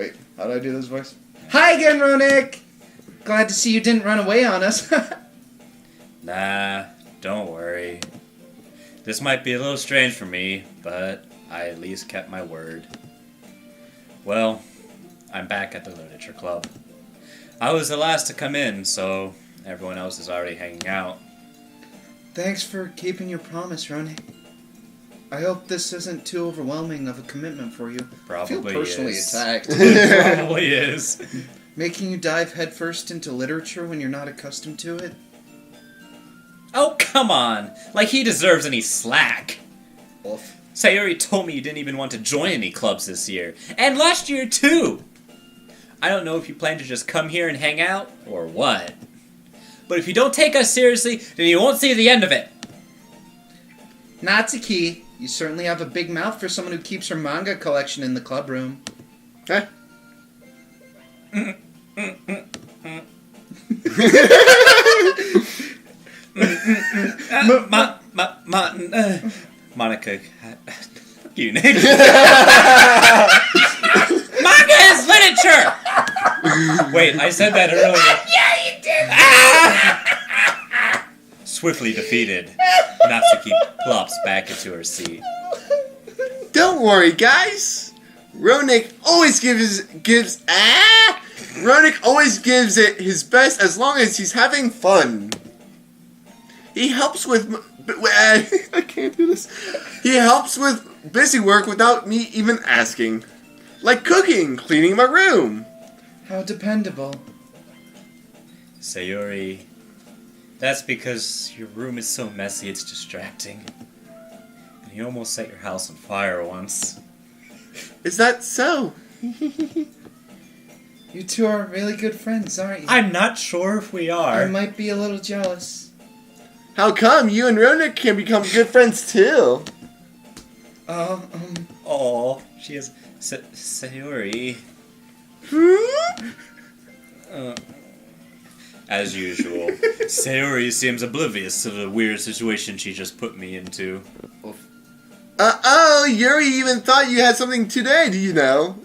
Wait, how do I do this voice? Hi again, Ronik! Glad to see you didn't run away on us. Nah, don't worry. This might be a little strange for me, but I at least kept my word. Well, I'm back at the literature club. I was the last to come in, so everyone else is already hanging out. Thanks for keeping your promise, Ronik. I hope this isn't too overwhelming of a commitment for you. Probably I feel personally is. attacked. Probably is. Making you dive headfirst into literature when you're not accustomed to it? Oh, come on! Like he deserves any slack. Oof. Sayori told me you didn't even want to join any clubs this year. And last year, too! I don't know if you plan to just come here and hang out, or what. But if you don't take us seriously, then you won't see the end of it. Natsuki, you certainly have a big mouth for someone who keeps her manga collection in the club room. Huh? Monica, you Nick. Manga is literature. Wait, I said that earlier. Yeah, you did. Swiftly defeated, Natsuki plops back into her seat. Don't worry, guys. Ronik always gives it his best as long as he's having fun. He helps with I can't do this. He helps with busy work without me even asking. Like cooking, cleaning my room. How dependable. Sayori, that's because your room is so messy it's distracting. And you almost set your house on fire once. Is that so? You two are really good friends, aren't you? I'm not sure if we are. I might be a little jealous. How come you and Ronik can become good friends too? Oh, she is Sayori. As usual, Sayori seems oblivious to the weird situation she just put me into. Yuri even thought you had something today, do you know?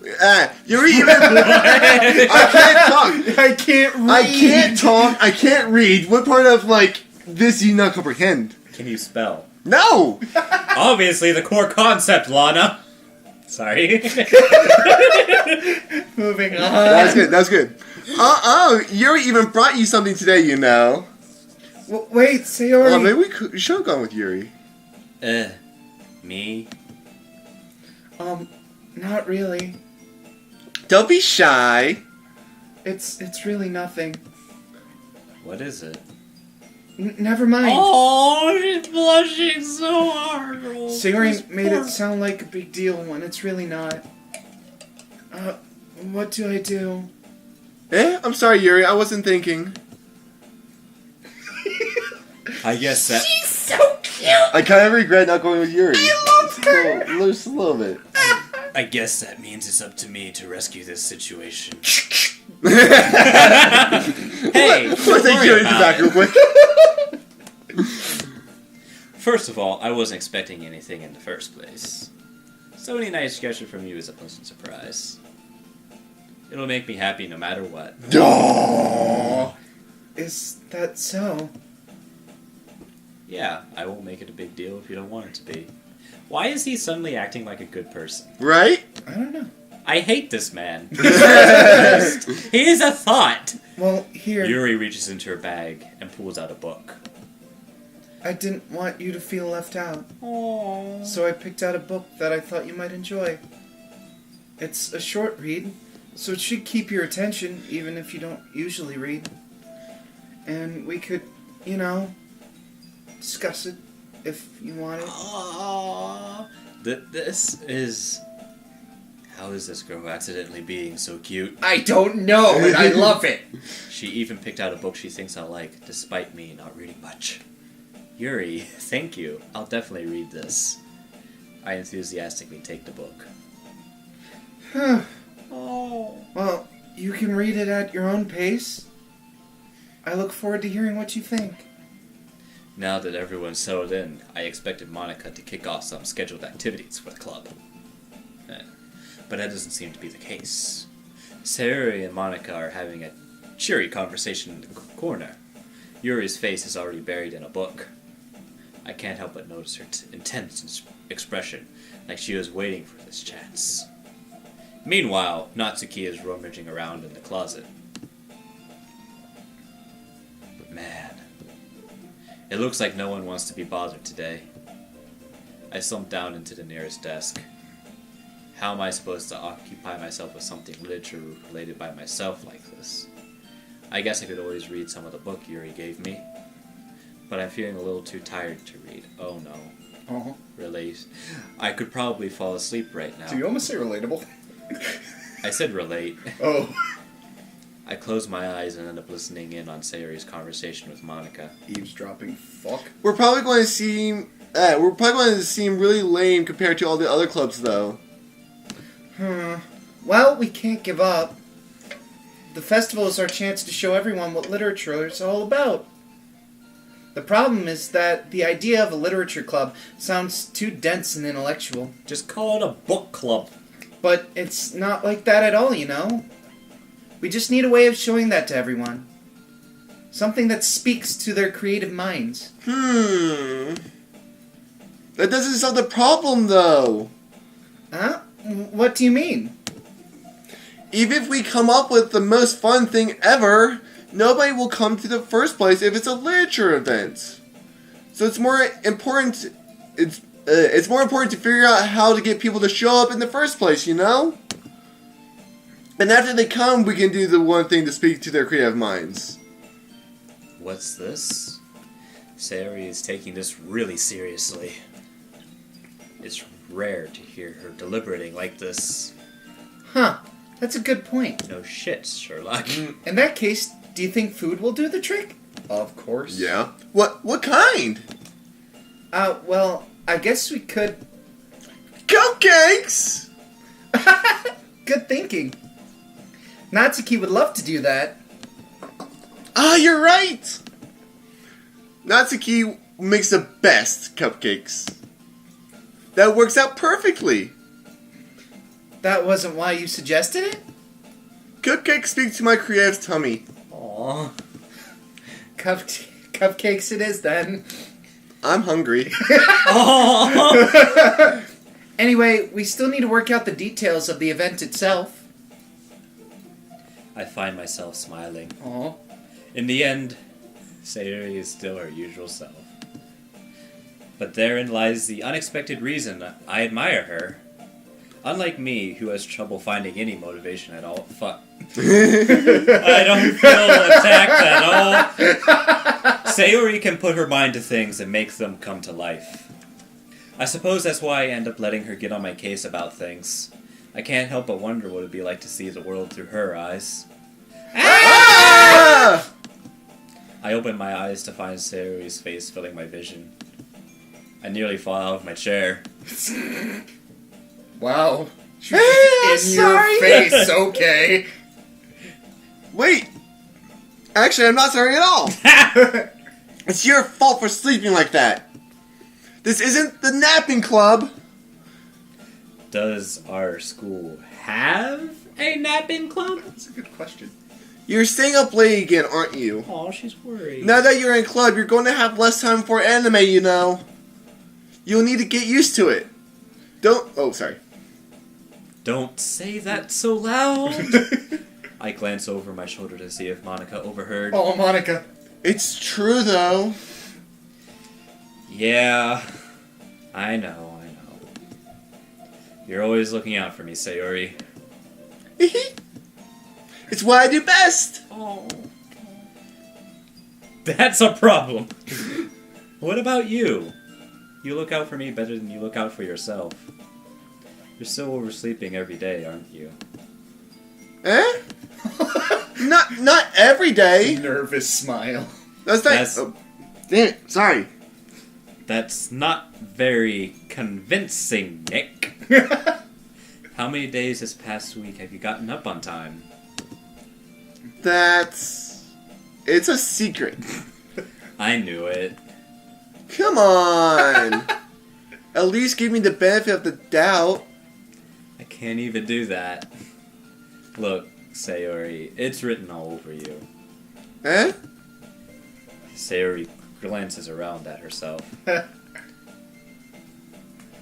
Yuri even... I can't talk. I I can't read. What part of, this do you not comprehend? Can you spell? No! Obviously the core concept, Lana. Sorry. Moving on. That was good. Yuri even brought you something today, you know. Wait, Sayori. Well, maybe we should have gone with Yuri. Me? Not really. Don't be shy. It's really nothing. What is it? Never mind. Oh, she's blushing so hard. Sayori made it sound like a big deal when it's really not. What do I do? I'm sorry, Yuri. I wasn't thinking. I guess that... She's so cute! I kind of regret not going with Yuri. I love her! Just a little bit. I guess that means it's up to me to rescue this situation. Hey! Let's take Yuri back real quick. First of all, I wasn't expecting anything in the first place. So any nice gesture from you is a pleasant surprise. It'll make me happy no matter what. Oh. Is that so? Yeah, I won't make it a big deal if you don't want it to be. Why is he suddenly acting like a good person? Right? I don't know. I hate this man. He is a thought. Well, here. Yuri reaches into her bag and pulls out a book. I didn't want you to feel left out. Aww. So I picked out a book that I thought you might enjoy. It's a short read, so it should keep your attention, even if you don't usually read. And we could, discuss it if you want it. Aww. This is... How is this girl accidentally being so cute? I don't know, and I love it. She even picked out a book she thinks I'll like, despite me not reading much. Yuri, thank you. I'll definitely read this. I enthusiastically take the book. Oh. Well, you can read it at your own pace. I look forward to hearing what you think. Now that everyone's settled in, I expected Monica to kick off some scheduled activities for the club. But that doesn't seem to be the case. Sayori and Monica are having a cheery conversation in the corner. Yuri's face is already buried in a book. I can't help but notice her intense expression, like she was waiting for this chance. Meanwhile, Natsuki is rummaging around in the closet. But man, it looks like no one wants to be bothered today. I slumped down into the nearest desk. How am I supposed to occupy myself with something literature-related by myself like this? I guess I could always read some of the book Yuri gave me. But I'm feeling a little too tired to read. Oh no. Uh-huh. Relate. I could probably fall asleep right now. Do you almost say relatable? I said relate. Oh. I closed my eyes and ended up listening in on Sayori's conversation with Monica. Eavesdropping fuck. We're probably going to seem really lame compared to all the other clubs, though. Well, we can't give up. The festival is our chance to show everyone what literature is all about. The problem is that the idea of a literature club sounds too dense and intellectual. Just call it a book club. But it's not like that at all, you know? We just need a way of showing that to everyone. Something that speaks to their creative minds. That doesn't solve the problem, though. Huh? What do you mean? Even if we come up with the most fun thing ever, nobody will come to the first place if it's a literature event. So it's more important. It's more important to figure out how to get people to show up in the first place, you know? And after they come, we can do the one thing to speak to their creative minds. What's this? Sayori is taking this really seriously. It's rare to hear her deliberating like this. Huh. That's a good point. No shit, Sherlock. In that case, do you think food will do the trick? Of course. Yeah. What kind? Well, I guess we could... Cupcakes! Good thinking. Natsuki would love to do that. Ah, you're right! Natsuki makes the best cupcakes. That works out perfectly. That wasn't why you suggested it? Cupcakes speak to my creative tummy. Aww. Cupcakes it is, then. I'm hungry. Anyway, we still need to work out the details of the event itself. I find myself smiling. Aw. In the end, Sayori is still her usual self. But therein lies the unexpected reason I admire her. Unlike me, who has trouble finding any motivation at all. Fuck. I don't feel attacked at all. Sayori can put her mind to things and make them come to life. I suppose that's why I end up letting her get on my case about things. I can't help but wonder what it would be like to see the world through her eyes. Ah! I open my eyes to find Sayori's face filling my vision. I nearly fall out of my chair. Wow. Hey, in sorry. your face, okay. Wait. Actually, I'm not sorry at all. It's your fault for sleeping like that. This isn't the napping club. Does our school have a napping club? That's a good question. You're staying up late again, aren't you? Oh, she's worried. Now that you're in club, you're going to have less time for anime, you know. You'll need to get used to it. Sorry. Don't say that so loud. I glance over my shoulder to see if Monica overheard. Oh, Monica. It's true, though. Yeah, I know. You're always looking out for me, Sayori. It's what I do best. Oh. That's a problem. What about you? You look out for me better than you look out for yourself. You're still oversleeping every day, aren't you? Eh? Not every day. Nervous smile. That's oh, damn it, sorry. That's not very convincing, Nick. How many days this past week have you gotten up on time? It's a secret. I knew it. Come on. At least give me the benefit of the doubt. I can't even do that. Look, Sayori, it's written all over you. Eh? Sayori glances around at herself.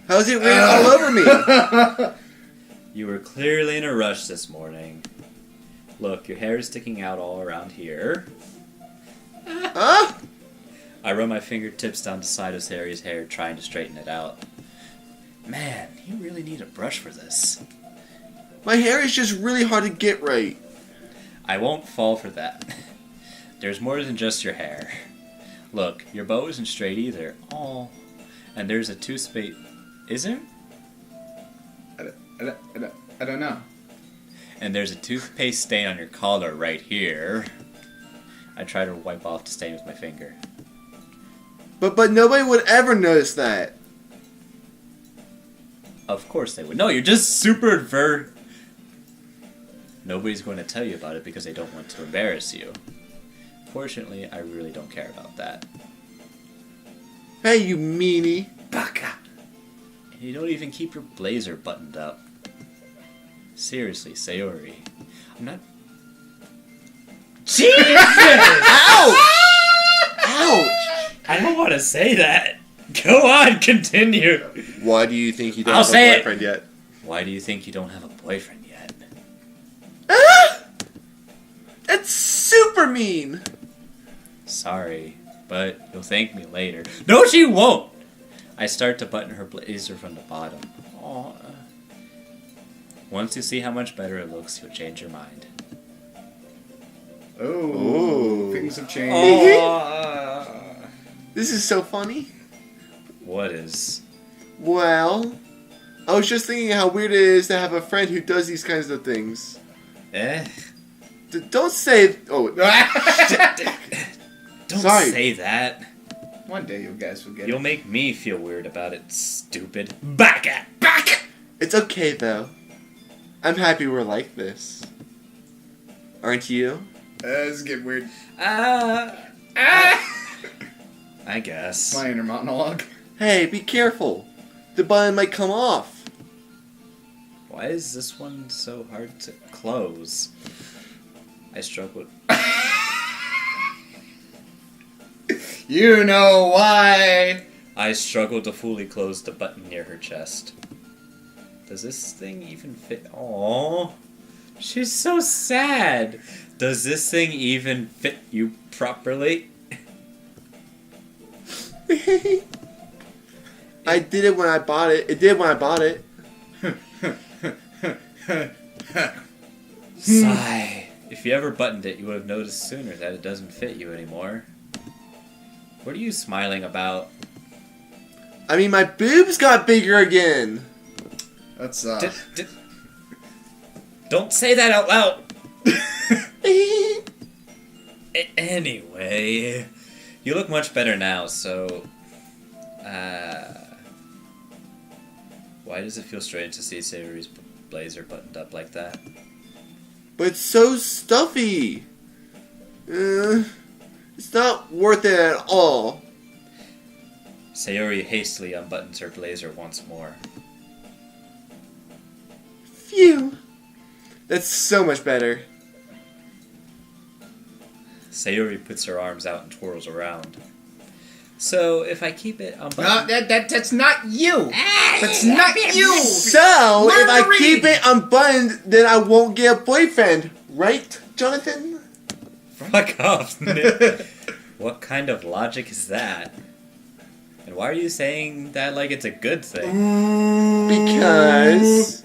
How's it written all over me? You were clearly in a rush this morning. Look, your hair is sticking out all around here. Huh? I run my fingertips down the side of Sayori's hair, trying to straighten it out. Man, you really need a brush for this. My hair is just really hard to get right. I won't fall for that. There's more than just your hair. Look, your bow isn't straight either. Oh, and there's a toothpaste. Is there? I don't know. And there's a toothpaste stain on your collar right here. I try to wipe off the stain with my finger. But nobody would ever notice that. Of course they would. No, you're just super Nobody's going to tell you about it because they don't want to embarrass you. Fortunately, I really don't care about that. Hey, you meanie. Baka. And you don't even keep your blazer buttoned up. Seriously, Sayori. I'm not... Jesus! Ouch! Ouch! I don't want to say that. Go on, continue. Why do you think you don't I'll have say a it. boyfriend yet? Why do you think you don't have a boyfriend yet? Ah! That's super mean! Sorry, but you'll thank me later. No, she won't! I start to button her blazer from the bottom. Aw. Once you see how much better it looks, you'll change your mind. Oh, things have changed. This is so funny. What is? Well, I was just thinking how weird it is to have a friend who does these kinds of things. Eh? Don't say... Oh, Don't Sorry. say that. One day you guys will get You'll it. make me feel weird about it, stupid. Back at back! it's okay, though. I'm happy we're like this. Aren't you? This is getting weird. I guess. My inner monologue. Hey, be careful. The button might come off. Why is this one so hard to close? I struggled. You know why. I struggled to fully close the button near her chest. Does this thing even fit? Aww. She's so sad. Does this thing even fit you properly? I did it when I bought it. It did when I bought it. Sigh. If you ever buttoned it, you would have noticed sooner that it doesn't fit you anymore. What are you smiling about? I mean, my boobs got bigger again. That's Don't say that out loud. Anyway, you look much better now, so... why does it feel strange to see Sayori's blazer buttoned up like that? But it's so stuffy. It's not worth it at all. Sayori hastily unbuttons her blazer once more. Phew. That's so much better. Sayori puts her arms out and twirls around. So, if I keep it No, unbuttoned... that's not you. That's not you. So, if I Marguerite! keep it unbuttoned, then I won't get a boyfriend. Right, Jonathan? Fuck off, Nick. What kind of logic is that? And why are you saying that like it's a good thing? Because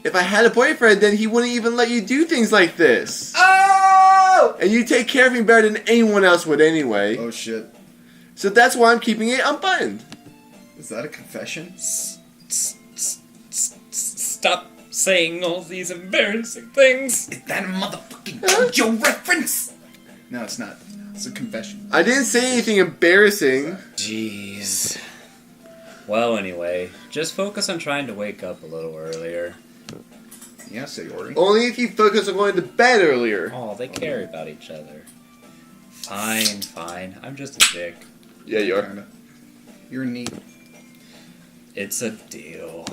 if I had a boyfriend, then he wouldn't even let you do things like this. Oh! And you take care of me better than anyone else would anyway. Oh shit. So that's why I'm keeping it unbuttoned. Is that a confession? Stop saying all these embarrassing things. Is that a motherfucking JoJo reference? No, it's not. It's a confession. I didn't say anything embarrassing. Jeez. Well, anyway, just focus on trying to wake up a little earlier. Yeah, Sayori. Only if you focus on going to bed earlier. Oh, they care about each other. Fine. I'm just a dick. Yeah, you are. Kinda. You're neat. It's a deal.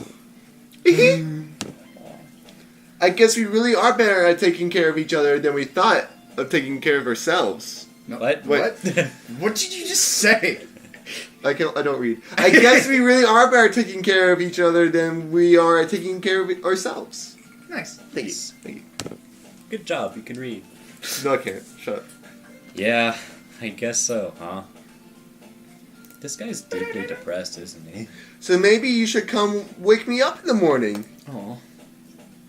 I guess we really are better at taking care of each other than we thought of taking care of ourselves. No, What? What? What did you just say? I don't read. I guess we really are better at taking care of each other than we are at taking care of ourselves. Nice. Thank you. Thank you. Good job, you can read. No, I can't. Shut up. Yeah, I guess so, huh? This guy's deeply depressed, isn't he? So maybe you should come wake me up in the morning. Oh.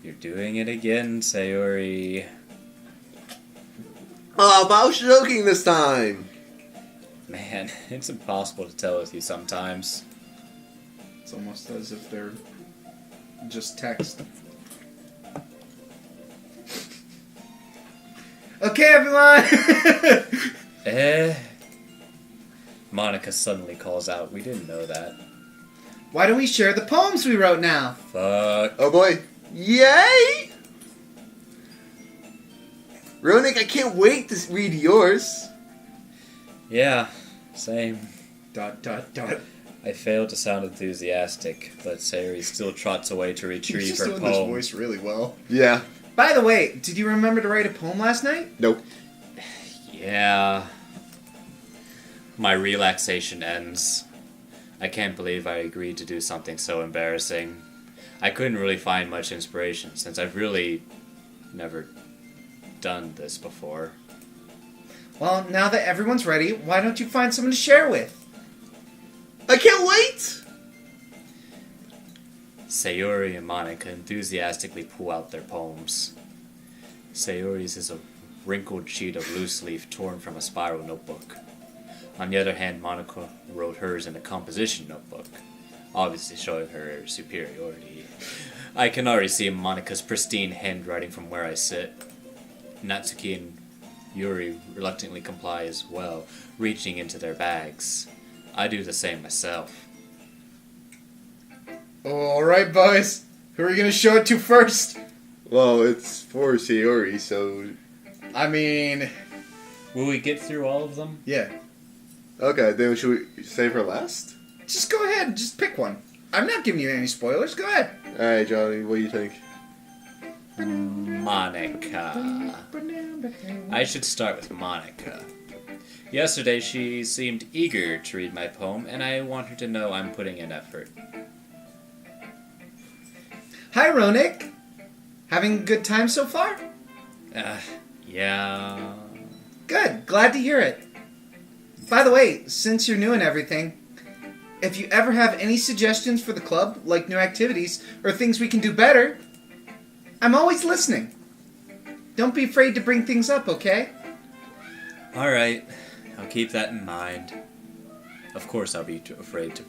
You're doing it again, Sayori. Oh, but I was joking this time. Man, it's impossible to tell with you sometimes. It's almost as if they're just text. Okay, everyone! Monica suddenly calls out. We didn't know that. Why don't we share the poems we wrote now? Fuck. Oh boy. Yay! Ronik, I can't wait to read yours. Yeah, same. ... He's I failed to sound enthusiastic, but Sayori still trots away to retrieve just her doing this poem. voice really well. Yeah. By the way, did you remember to write a poem last night? Nope. Yeah. My relaxation ends. I can't believe I agreed to do something so embarrassing. I couldn't really find much inspiration since I've really never done this before. Well, now that everyone's ready, why don't you find someone to share with? I can't wait! Sayori and Monica enthusiastically pull out their poems. Sayori's is a wrinkled sheet of loose leaf torn from a spiral notebook. On the other hand, Monica wrote hers in a composition notebook, obviously showing her superiority. I can already see Monica's pristine handwriting from where I sit. Natsuki and Yuri reluctantly comply as well, reaching into their bags. I do the same myself. Alright, boys. Who are you going to show it to first? Well, it's for Sayori, so... I mean... Will we get through all of them? Yeah. Okay, then should we save her last? Just go ahead. Just pick one. I'm not giving you any spoilers. Go ahead. Alright, Johnny, what do you think? Monica. I should start with Monica. Yesterday she seemed eager to read my poem, and I want her to know I'm putting in effort. Hi, Ronik. Having a good time so far? Yeah. Good. Glad to hear it. By the way, since you're new and everything, if you ever have any suggestions for the club, like new activities or things we can do better, I'm always listening. Don't be afraid to bring things up, okay? Alright, I'll keep that in mind. Of course I'll be afraid to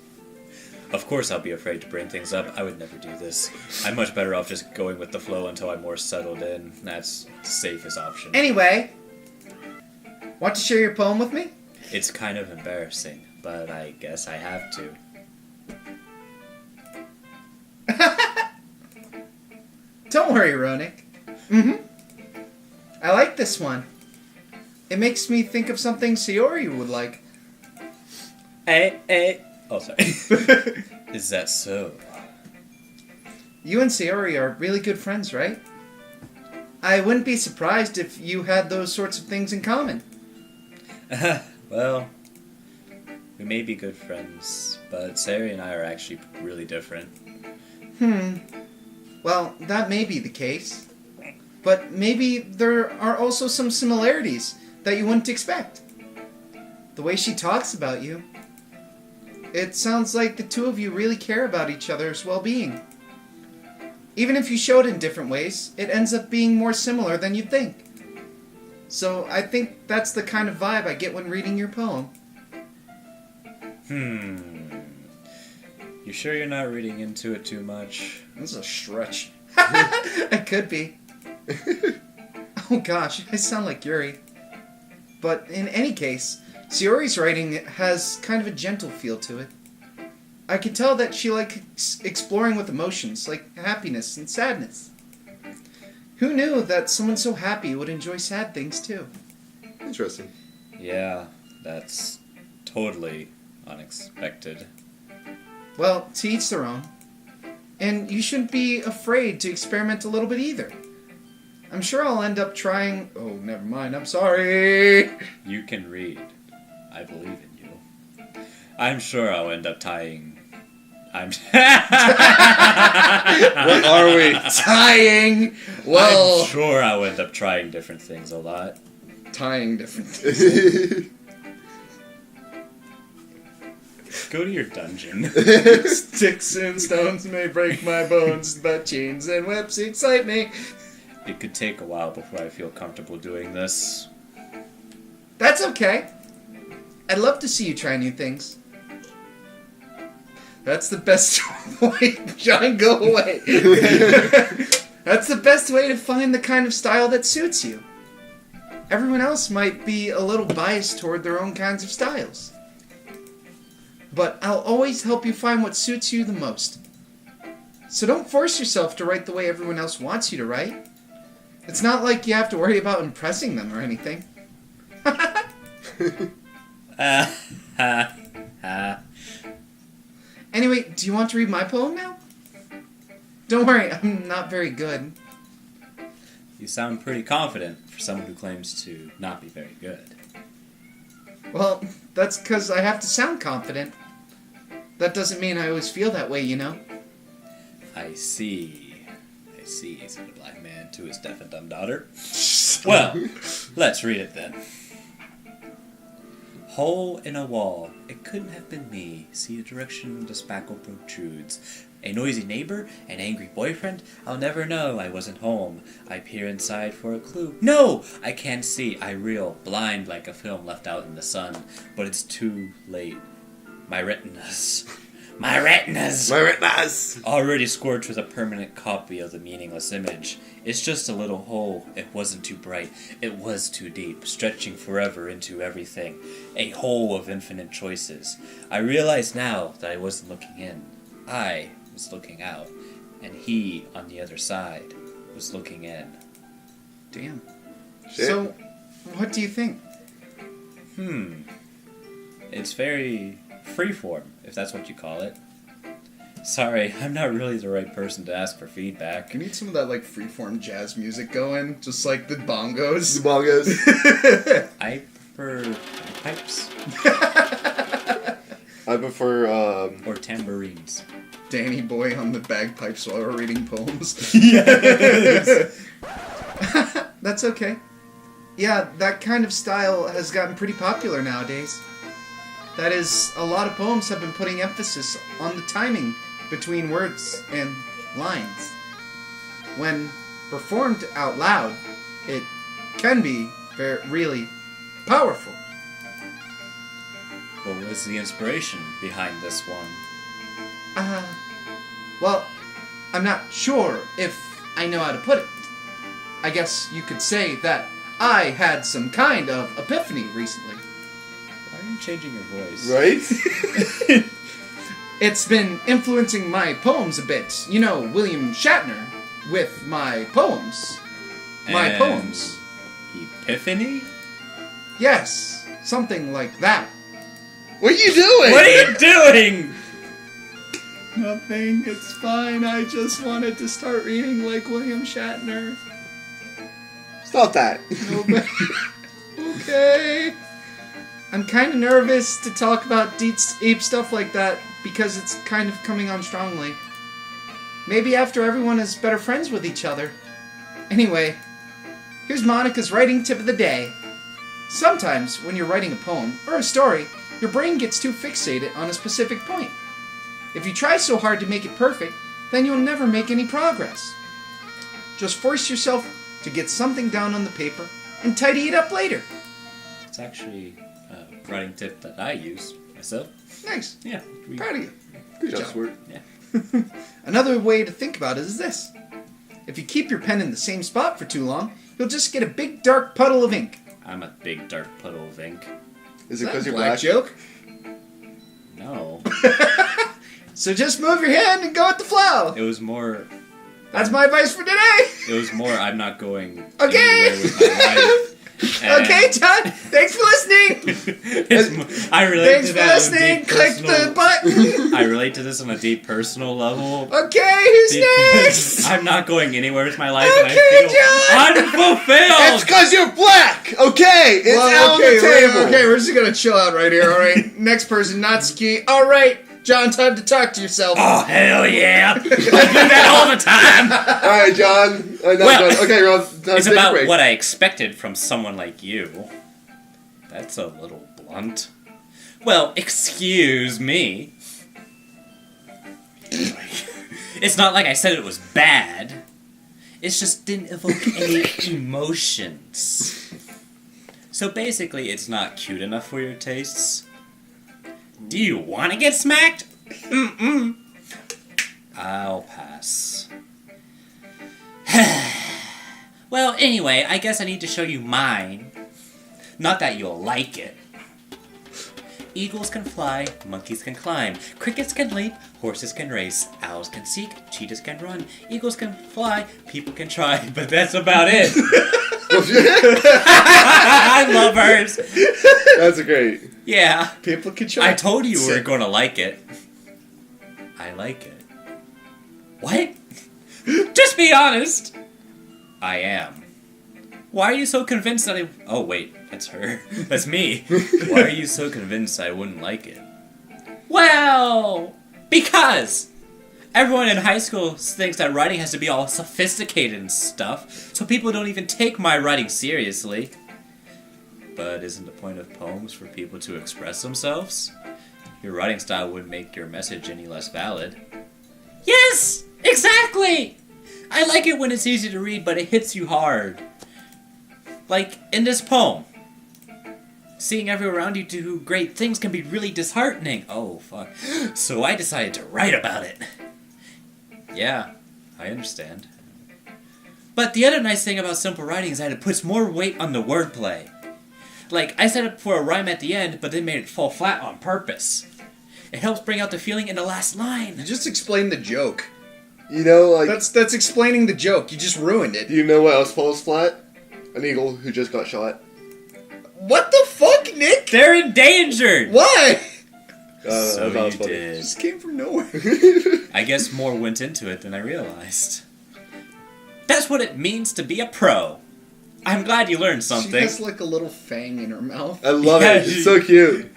bring things up. I would never do this. I'm much better off just going with the flow until I'm more settled in. That's the safest option. Anyway, want to share your poem with me? It's kind of embarrassing, but I guess I have to. Don't worry, Ronik. I like this one. It makes me think of something Sayori would like. Oh, sorry. Is that so? You and Sayori are really good friends, right? I wouldn't be surprised if you had those sorts of things in common. Well, we may be good friends, but Sayori and I are actually really different. Well, that may be the case. But maybe there are also some similarities that you wouldn't expect. The way she talks about you. It sounds like the two of you really care about each other's well-being. Even if you show it in different ways, it ends up being more similar than you'd think. So I think that's the kind of vibe I get when reading your poem. You sure you're not reading into it too much? That's a stretch. It could be. Oh gosh, I sound like Yuri. But in any case, Sayori's writing has kind of a gentle feel to it. I could tell that she likes exploring with emotions, like happiness and sadness. Who knew that someone so happy would enjoy sad things too? Interesting. Yeah, that's totally unexpected. Well, to each their own. And you shouldn't be afraid to experiment a little bit either. I'm sure I'll end up trying... Oh, never mind. I'm sorry. You can read. I believe in you. I'm sure I'll end up tying... What are we? Tying. Well... I'm sure I'll end up trying different things a lot. Tying different things. Go to your dungeon. Sticks and stones may break my bones, but chains and whips excite me. It could take a while before I feel comfortable doing this. That's okay. I'd love to see you try new things. That's the best way. John, go away. That's the best way to find the kind of style that suits you. Everyone else might be a little biased toward their own kinds of styles. But I'll always help you find what suits you the most. So don't force yourself to write the way everyone else wants you to write. It's not like you have to worry about impressing them or anything. Anyway, do you want to read my poem now? Don't worry, I'm not very good. You sound pretty confident for someone who claims to not be very good. Well, that's because I have to sound confident. That doesn't mean I always feel that way, you know? I see, said the black man to his deaf and dumb daughter. Well, let's read it then. Hole in a wall. It couldn't have been me. See the direction the spackle protrudes. A noisy neighbor? An angry boyfriend? I'll never know. I wasn't home. I peer inside for a clue. No! I can't see. I reel, blind like a film left out in the sun. But it's too late. My retinas. Already scorched with a permanent copy of the meaningless image. It's just a little hole. It wasn't too bright. It was too deep, stretching forever into everything. A hole of infinite choices. I realize now that I wasn't looking in. I was looking out. And he, on the other side, was looking in. Damn. Shit. So, what do you think? It's very freeform, if that's what you call it. Sorry, I'm not really the right person to ask for feedback. You need some of that, like, freeform jazz music going, just like the bongos. I prefer pipes. I prefer, Or tambourines. Danny Boy on the bagpipes while we're reading poems. Yes! That's okay. Yeah, that kind of style has gotten pretty popular nowadays. That is, a lot of poems have been putting emphasis on the timing between words and lines. When performed out loud, it can be really powerful. What was the inspiration behind this one? Well, I'm not sure if I know how to put it. I guess you could say that I had some kind of epiphany recently. Why are you changing your voice? right? It's been influencing my poems a bit. You know, William Shatner with my poems. My poems. Epiphany? Yes, something like that. What are you doing? What are you doing? Nothing, it's fine. I just wanted to start reading like William Shatner. Stop that. Okay. I'm kind of nervous to talk about deep stuff like that because it's kind of coming on strongly. Maybe after everyone is better friends with each other. Anyway, here's Monica's writing tip of the day. Sometimes, when you're writing a poem or a story, your brain gets too fixated on a specific point. If you try so hard to make it perfect, then you'll never make any progress. Just force yourself to get something down on the paper and tidy it up later. It's actually a writing tip that I use myself. Nice. Yeah. Proud of you. Good job, job. Squirt. Yeah. Another way to think about it is this. If you keep your pen in the same spot for too long, you'll just get a big dark puddle of ink. I'm a big dark puddle of ink. Is it Is that because a you're black black? joke? No. So just move your hand and go with the flow. It was more... That's my advice for today. It was more I'm not going Okay. anywhere with my life. Okay, John. Thanks for listening. I relate Thanks to for that on a listening. deep Click personal- the button. I relate to this on a deep personal level. Okay, who's next? I'm not going anywhere with my life, Okay, and I feel unfulfilled. It's because you're black. Okay, it's Well, on the table. okay, we're just gonna chill out right here. All right, next person, Natsuki. All right, John, time to talk to yourself. Oh hell yeah! I do that all the time. All right, John. Well, John. Okay, Ron. It's about what I expected from someone like you. That's a little blunt. Well, excuse me. Anyway, it's not like I said it was bad. It just didn't evoke any emotions. So basically, it's not cute enough for your tastes. Do you want to get smacked? Mm-mm. I'll pass. Well, anyway, I guess I need to show you mine. Not that you'll like it. Eagles can fly, monkeys can climb, crickets can leap, horses can race, owls can seek, cheetahs can run, eagles can fly, people can try, but that's about it. I love hers. That's great. Yeah. People can try. I told you we were going to like it. I like it. What? Just be honest. I am. Why are you so convinced that I... Oh, wait. That's her. That's me. Why are you so convinced I wouldn't like it? Well, because everyone in high school thinks that writing has to be all sophisticated and stuff, so people don't even take my writing seriously. But isn't the point of poems for people to express themselves? Your writing style wouldn't make your message any less valid. Yes! Exactly! I like it when it's easy to read, but it hits you hard. Like in this poem. Seeing everyone around you do great things can be really disheartening. Oh, fuck. So I decided to write about it. Yeah, I understand. But the other nice thing about simple writing is that it puts more weight on the wordplay. Like, I set up for a rhyme at the end, but then made it fall flat on purpose. It helps bring out the feeling in the last line. You just explained the joke. You know, like... That's explaining the joke. You just ruined it. Do you know what else falls flat? An eagle who just got shot. What the fuck, Nick? They're endangered! Why? So that was you funny. It did. just came from nowhere. I guess more went into it than I realized. That's what it means to be a pro. I'm glad you learned She something. has like a little fang in her mouth. I love Yeah, it. It's so cute.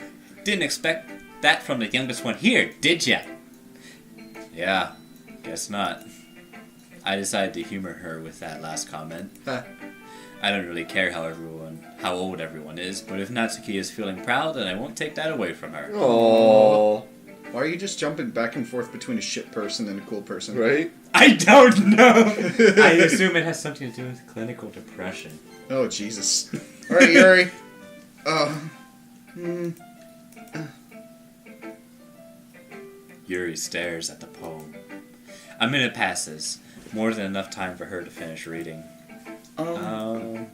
Didn't expect that from the youngest one here, did ya? Yeah, guess not. I decided to humor her with that last comment. Huh. I don't really care how old everyone is, but if Natsuki is feeling proud, then I won't take that away from her. Aww. Why are you just jumping back and forth between a shit person and a cool person? Right? I don't know! I assume it has something to do with clinical depression. Oh, Jesus. Alright, Yuri. Yuri stares at the poem. A minute passes. More than enough time for her to finish reading. Oh!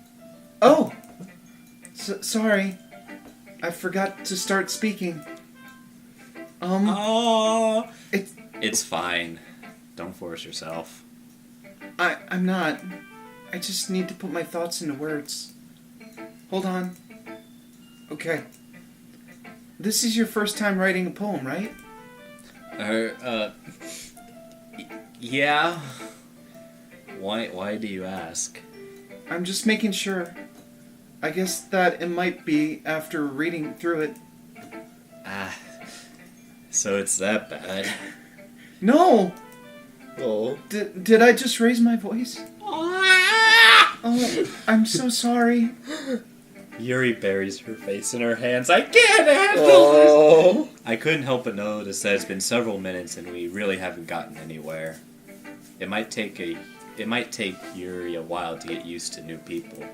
Sorry. I forgot to start speaking. Oh, It's... it's fine. Don't force yourself. I'm not. I just need to put my thoughts into words. Hold on. Okay. This is your first time writing a poem, right? Yeah. Why do you ask? I'm just making sure. I guess that it might be after reading through it. Ah, so it's that bad. No! Oh. Did I just raise my voice? Oh, I'm so sorry. Yuri buries her face in her hands. I can't handle this! Oh. I couldn't help but notice that it's been several minutes and we really haven't gotten anywhere. It might take Yuri a while to get used to new people.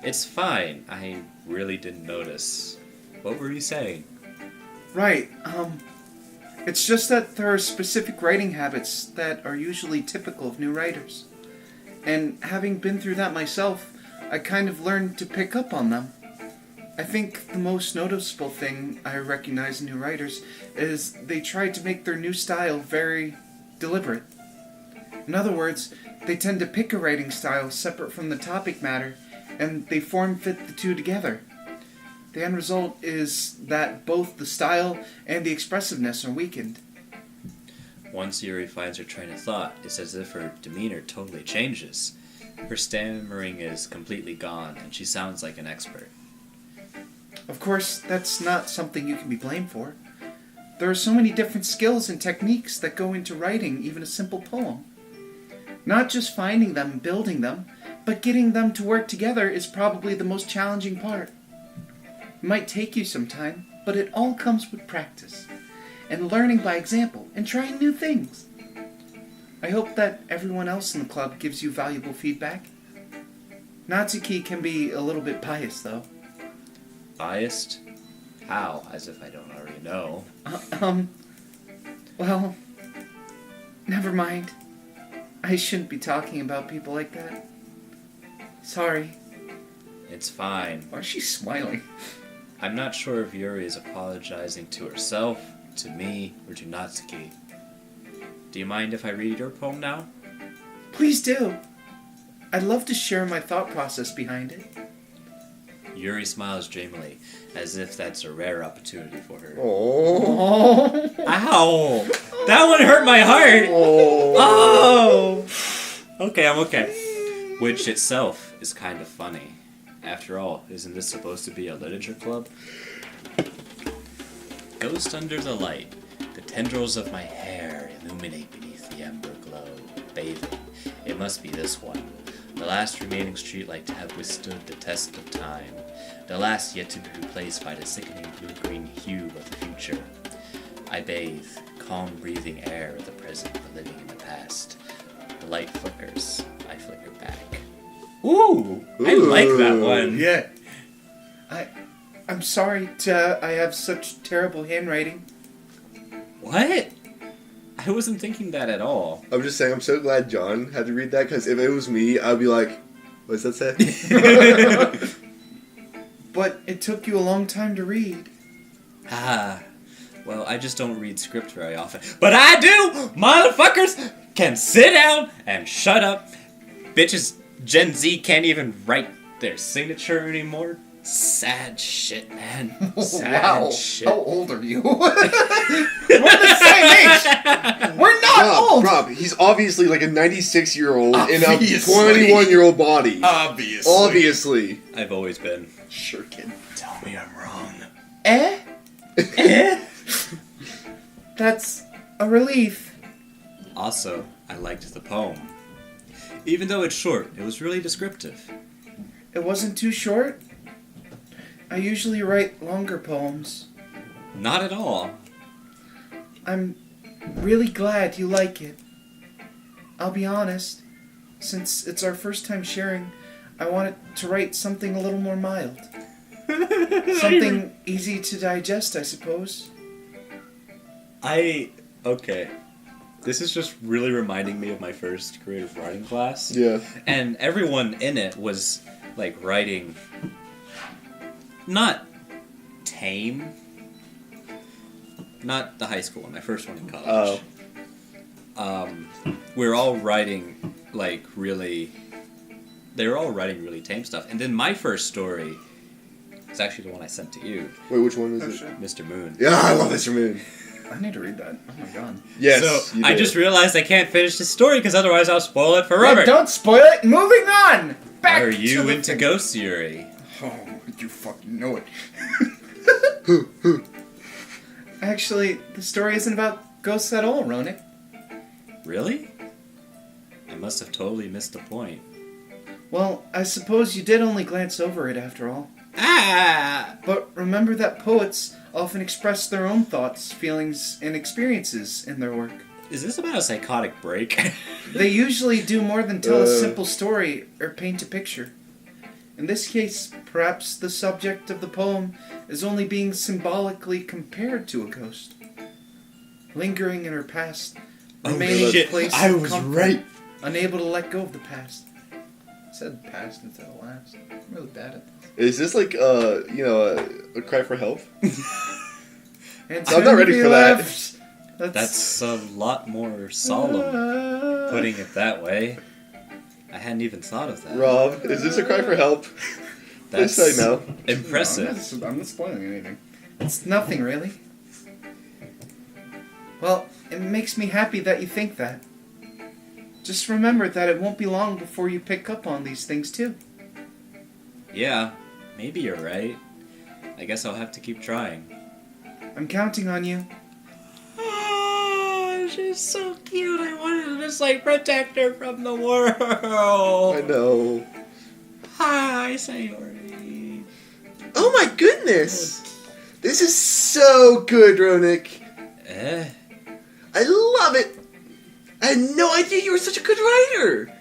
It's fine. I really didn't notice. What were you saying? Right, it's just that there are specific writing habits that are usually typical of new writers. And having been through that myself, I kind of learned to pick up on them. I think the most noticeable thing I recognize in new writers is they try to make their new style very deliberate. In other words, they tend to pick a writing style separate from the topic matter and they form-fit the two together. The end result is that both the style and the expressiveness are weakened. Once Yuri finds her train of thought, it's as if her demeanor totally changes. Her stammering is completely gone, and she sounds like an expert. Of course, that's not something you can be blamed for. There are so many different skills and techniques that go into writing even a simple poem. Not just finding them and building them, but getting them to work together is probably the most challenging part. It might take you some time, but it all comes with practice, and learning by example, and trying new things. I hope that everyone else in the club gives you valuable feedback. Natsuki can be a little bit biased, though. Biased? How? As if I don't already know. Well, never mind. I shouldn't be talking about people like that. Sorry. It's fine. Why is she smiling? I'm not sure if Yuri is apologizing to herself, to me, or to Natsuki. Do you mind if I read your poem now? Please do. I'd love to share my thought process behind it. Yuri smiles dreamily, as if that's a rare opportunity for her. Oh. Ow! That one hurt my heart! Oh! Okay, I'm okay. Which itself is kind of funny. After all, isn't this supposed to be a literature club? Ghost under the light, the tendrils of my hair illuminate beneath the ember glow, bathing. It must be this one, the last remaining streetlight to have withstood the test of time, the last yet to be replaced by the sickening blue-green hue of the future. I bathe, calm breathing air of the present, the living in the past. The light flickers, I flicker back. Ooh! I like that one. Yeah. I'm sorry I have such terrible handwriting. What? I wasn't thinking that at all. I'm just saying, I'm so glad John had to read that, because if it was me, I'd be like, what does that say? But it took you a long time to read. Well, I just don't read script very often. But I do! Motherfuckers can sit down and shut up. Bitches, Gen Z can't even write their signature anymore. Sad shit, man. Sad shit. How old are you? We're the same age. We're not old. Rob, he's obviously like a 96-year-old in a Obviously. 21-year-old body. Obviously. I've always been. Sure, kid. Tell me I'm wrong. That's a relief. Also, I liked the poem. Even though it's short, it was really descriptive. It wasn't too short. I usually write longer poems. Not at all. I'm really glad you like it. I'll be honest, since it's our first time sharing, I wanted to write something a little more mild. Something easy to digest, I suppose. Okay. This is just really reminding me of my first creative writing class. Yeah. And everyone in it was, like, writing... not tame. Not the high school one, my first one in college. We're all writing, like, really... They were all writing really tame stuff. And then my first story is actually the one I sent to you. Wait, which one was it? Shit. Mr. Moon. Yeah, I love Mr. Moon. I need to read that. Oh my god. Yes, So, you I did. just realized I can't finish this story because otherwise I'll spoil it for Hey, Robert. don't spoil it. Moving on. Back Are to you the into thing. Ghost Yuri? Oh, you fucking know it. Actually, the story isn't about ghosts at all, Ronik. Really? I must have totally missed the point. Well, I suppose you did only glance over it after all. Ah! But remember that poets often express their own thoughts, feelings, and experiences in their work. Is this about a psychotic break? They usually do more than tell a simple story or paint a picture. In this case, perhaps the subject of the poem is only being symbolically compared to a ghost. Lingering in her past, remaining in a place of comfort, unable to let go of the past. I said past instead of last. I'm really bad at this. Is this like, a cry for help? And I'm not ready for that. That's That's a lot more solemn, putting it that way. I hadn't even thought of that. Rob, is this a cry for help? That's Please say no. impressive. I'm not spoiling anything. It's nothing, really. Well, it makes me happy that you think that. Just remember that it won't be long before you pick up on these things, too. Yeah, maybe you're right. I guess I'll have to keep trying. I'm counting on you. Oh, she's so cute. I wanted to just, protect her from the world. I know. Hi, Sayori. Oh my goodness! This is so good, Ronik. I love it! I had no idea you were such a good writer!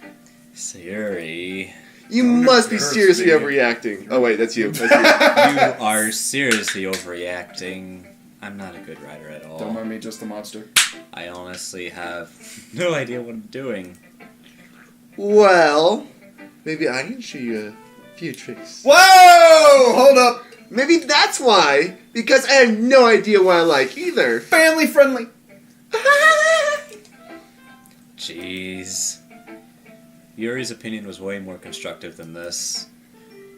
Sayori. You must be seriously overreacting. Oh wait, that's you. That's You are seriously overreacting. I'm not a good writer at all. Don't mind me, just a monster. I honestly have no idea what I'm doing. you. Well, maybe I can show you a few tricks. Whoa! Hold up! Maybe that's why! Because I have no idea what I like either. Family friendly! Jeez. Yuri's opinion was way more constructive than this.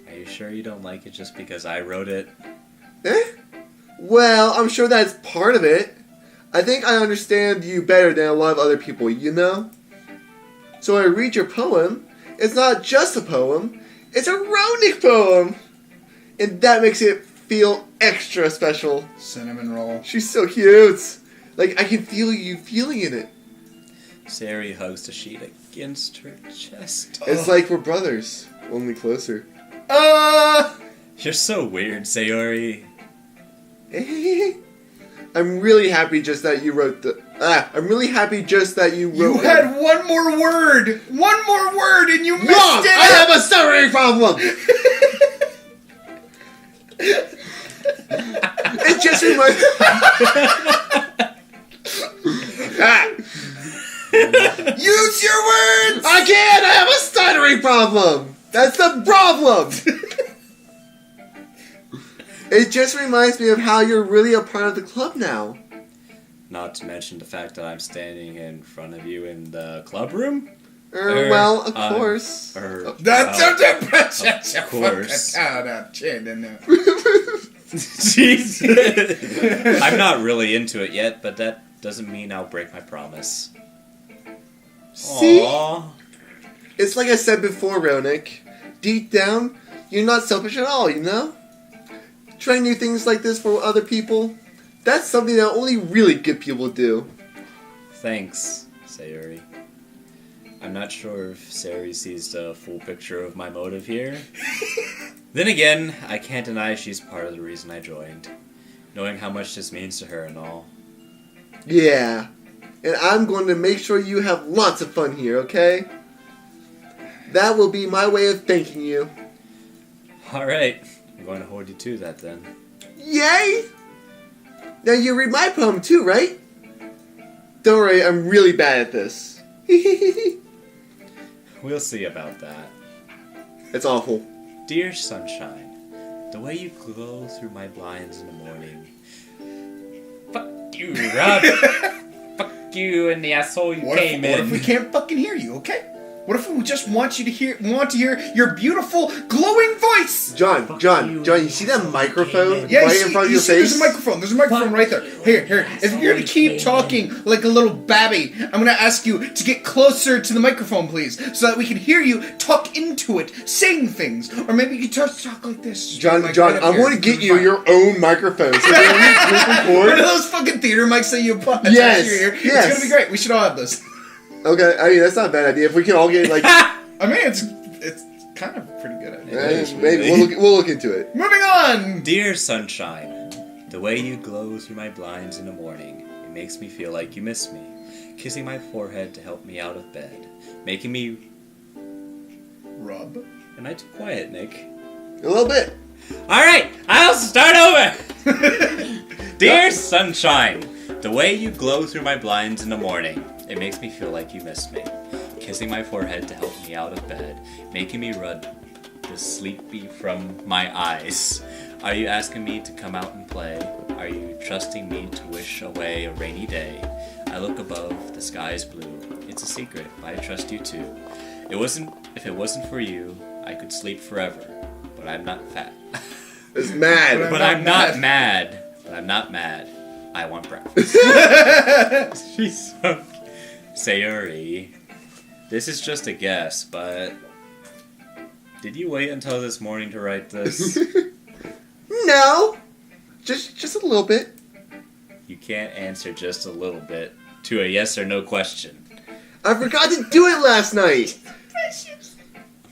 Are you sure you don't like it just because I wrote it? Well, I'm sure that's part of it. I think I understand you better than a lot of other people, you know? So when I read your poem, it's not just a poem, it's a Ronik poem! And that makes it feel extra special. Cinnamon roll. She's so cute! Like, I can feel you feeling in it. Sayori hugs the sheet against her chest. It's like we're brothers, only closer. You're so weird, Sayori. I'm really happy just that you wrote the... I'm really happy just that you wrote... You had one more word! One more word and you missed Wrong! it! I have a stuttering problem! It just reminds... Use your words! I can't! I have a stuttering problem! That's the problem! It just reminds me of how you're really a part of the club now. Not to mention the fact that I'm standing in front of you in the club room? Well, of course. That's of course. Jeez. I'm not really into it yet, but that doesn't mean I'll break my promise. See? Aww. It's like I said before, Ronik. Deep down, you're not selfish at all, you know? Trying new things like this for other people, that's something that only really good people do. Thanks, Sayori. I'm not sure if Sayori sees the full picture of my motive here. Then again, I can't deny she's part of the reason I joined. Knowing how much this means to her and all. Yeah. And I'm going to make sure you have lots of fun here, okay? That will be my way of thanking you. Alright, I'm going to hold you to that then. Yay! Now you read my poem too, right? Don't worry, I'm really bad at this. We'll see about that. It's awful. Dear sunshine, the way you glow through my blinds in the morning. Fuck you, Rob. Fuck you and the asshole you came in. What if we can't fucking hear you, okay? What if we just want to hear your beautiful, glowing voice? John, you see that microphone Yeah, right in front of your face? There's a microphone. There's a microphone right there. Here. If you're gonna keep talking like a little babby, I'm gonna ask you to get closer to the microphone, please, so that we can hear you talk into it, saying things, or maybe you can talk like this. John, Like, I right up want to here. get you your own microphone. So when we One of record, those fucking theater mics that you put. Yes, It's yes. gonna be great. We should all have this. okay, I mean that's not a bad idea. If we can all get like, I mean, it's kind of a pretty good idea. maybe we'll look into it. Moving on. Dear sunshine, the way you glow through my blinds in the morning, it makes me feel like you miss me. Kissing my forehead to help me out of bed. Making me... Rub. Am I too quiet, Nick? A little bit. Alright, I'll start over! Dear sunshine, the way you glow through my blinds in the morning, it makes me feel like you miss me. Kissing my forehead to help me out of bed, making me rub the sleepy from my eyes. Are you asking me to come out and play? Are you trusting me to wish away a rainy day? I look above, the sky is blue. It's a secret, but I trust you too. If it wasn't for you, I could sleep forever. But I'm not fat. It's mad. But I'm not mad. But I'm not mad. I want breakfast. She's so... Sayuri, this is just a guess, but... Did you wait until this morning to write this? No. Just a little bit. You can't answer just a little bit to a yes or no question. I forgot to do it last night.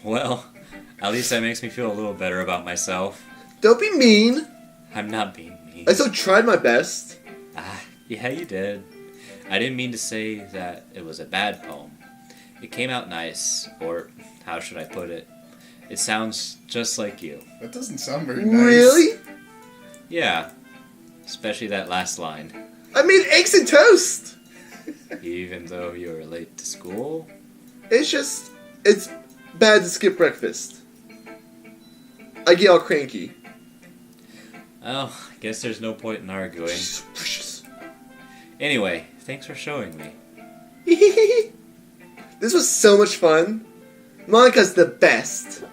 Well, at least that makes me feel a little better about myself. Don't be mean. I'm not being mean. I still tried my best. Yeah, you did. I didn't mean to say that it was a bad poem. It came out nice, or how should I put it? It sounds just like you. That doesn't sound very nice. Really? Yeah, especially that last line. I made eggs and toast. Even though you were late to school? It's bad to skip breakfast. I get all cranky. Oh, I guess there's no point in arguing. Anyway, thanks for showing me. This was so much fun. Monica's the best.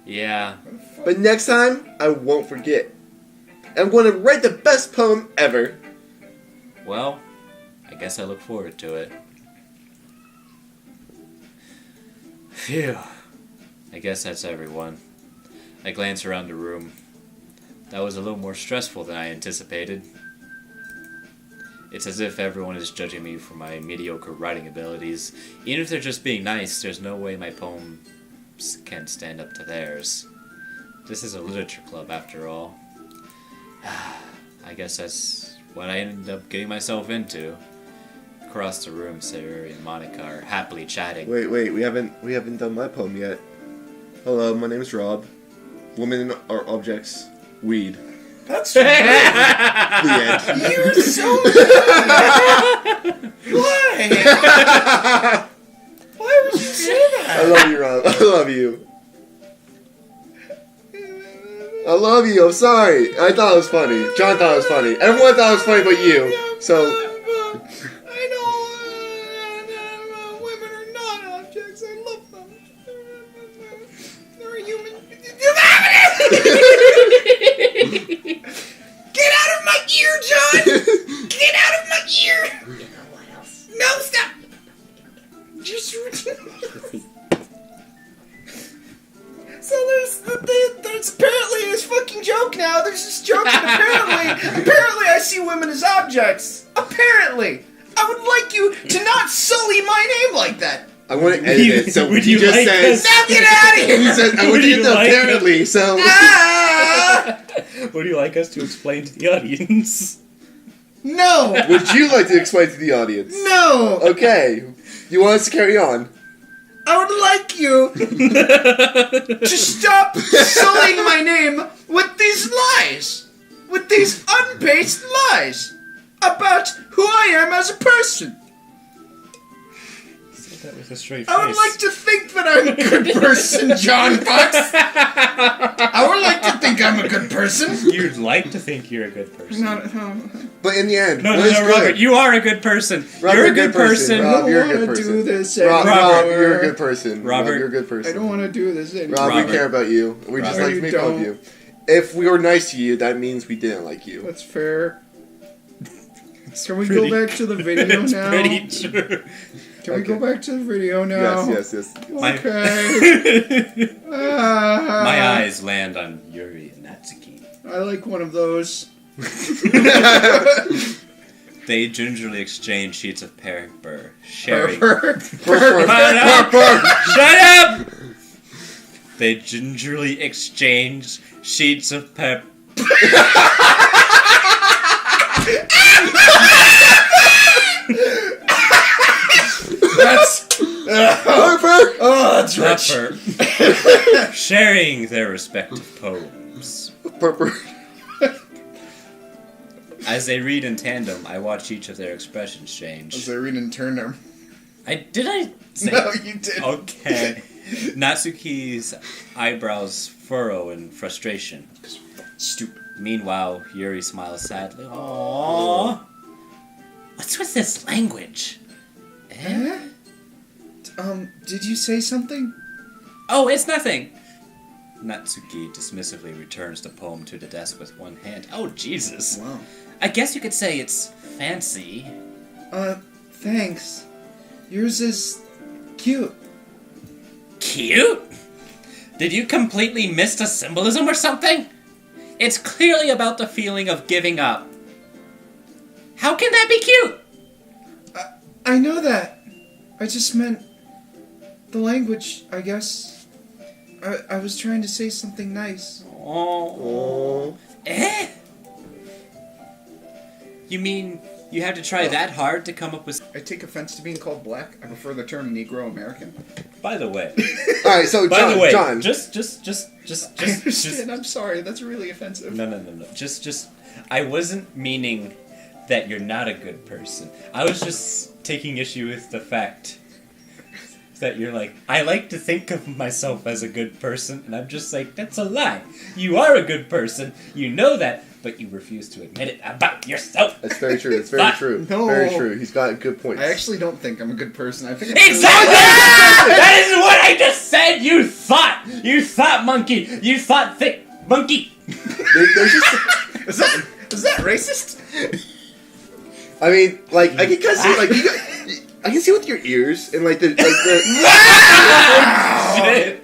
Yeah. But next time, I won't forget. I'm going to write the best poem ever. Well, I guess I look forward to it. Phew. I guess that's everyone. I glance around the room. That was a little more stressful than I anticipated. It's as if everyone is judging me for my mediocre writing abilities. Even if they're just being nice, there's no way my poems can stand up to theirs. This is a literature club, after all. I guess that's what I ended up getting myself into. Across the room, Sayuri and Monica are happily chatting. Wait, we haven't done my poem yet. Hello, my name is Rob. Women are objects. Weed. That's true. The end. You're so Why? Why would you say that? I love you, Rob. I love you. I love you. I'm sorry. I thought it was funny. John thought it was funny. Everyone thought it was funny but you. So... I know women are not objects. I love them. They're human. Get out of my ear, John! Get out of my ear! You know what else? No, stop! Just... So there's apparently this fucking joke now. There's this joke and apparently I see women as objects. Apparently. I would like you to not sully my name like that. I want to edit it, so Would he you just like says... Now get out of He here! said, I Would want you you to like apparently, so... Ah! Would you like us to explain to the audience? No! Would you like to explain to the audience? No! Okay. You want us to carry on? I would like you to stop sullying my name with these lies. With these unbased lies about who I am as a person. That with a straight I would like to think that I'm a good person, John Fox. I would like to think I'm a good person. You'd like to think you're a good person. No. But in the end, No, what is good? Robert, you are a good person. Rob, you're a good person. Rob, you're a I good don't want to person. do this Rob, anymore. you're a good person. Robert. Rob, you're a good person. I don't want to do this anymore. Rob, Robert. we care about you. We just Robert. like to make fun of you. If we were nice to you, that means we didn't like you. That's fair. Can we go back to the video It's now? pretty true. Can we go back to the video now? Yes. Okay. My eyes land on Yuri and Natsuki. I like one of those. They gingerly exchange sheets of paper, sharing. Shut Shut up! They gingerly exchange sheets of paper. That's... Oh, that's rich. Sharing their respective poems. As they read in tandem, I watch each of their expressions change. As I read and turn them. Did I say? No, you didn't. Okay. Natsuki's eyebrows furrow in frustration. Stupid. Meanwhile, Yuri smiles sadly. Aww. What's with this language? Eh? Did you say something? Oh, it's nothing. Natsuki dismissively returns the poem to the desk with one hand. Oh, Jesus. Wow. I guess you could say it's fancy. Thanks. Yours is cute. Cute? Did you completely miss the symbolism or something? It's clearly about the feeling of giving up. How can that be cute? I know that. I just meant the language, I guess. I was trying to say something nice. Oh. Eh? You mean you had to try that hard to come up with... I take offense to being called black. I prefer the term Negro American. By the way... Alright, so John, By the way, John. just... I understand. I'm sorry. That's really offensive. No. Just... I wasn't meaning that you're not a good person. I was just taking issue with the fact that you're like, I like to think of myself as a good person, and I'm just like, that's a lie. You are a good person. You know that, but you refuse to admit it about yourself. That's very true. That's very true. No. Very true. He's got good points. I actually don't think I'm a good person. I think Exactly! That is what I just said! You thought! You thought, monkey! You thought thick monkey! There's just... Is that racist? I mean, like, I can kind of see, like, I can see with your ears and, like, the... Shit.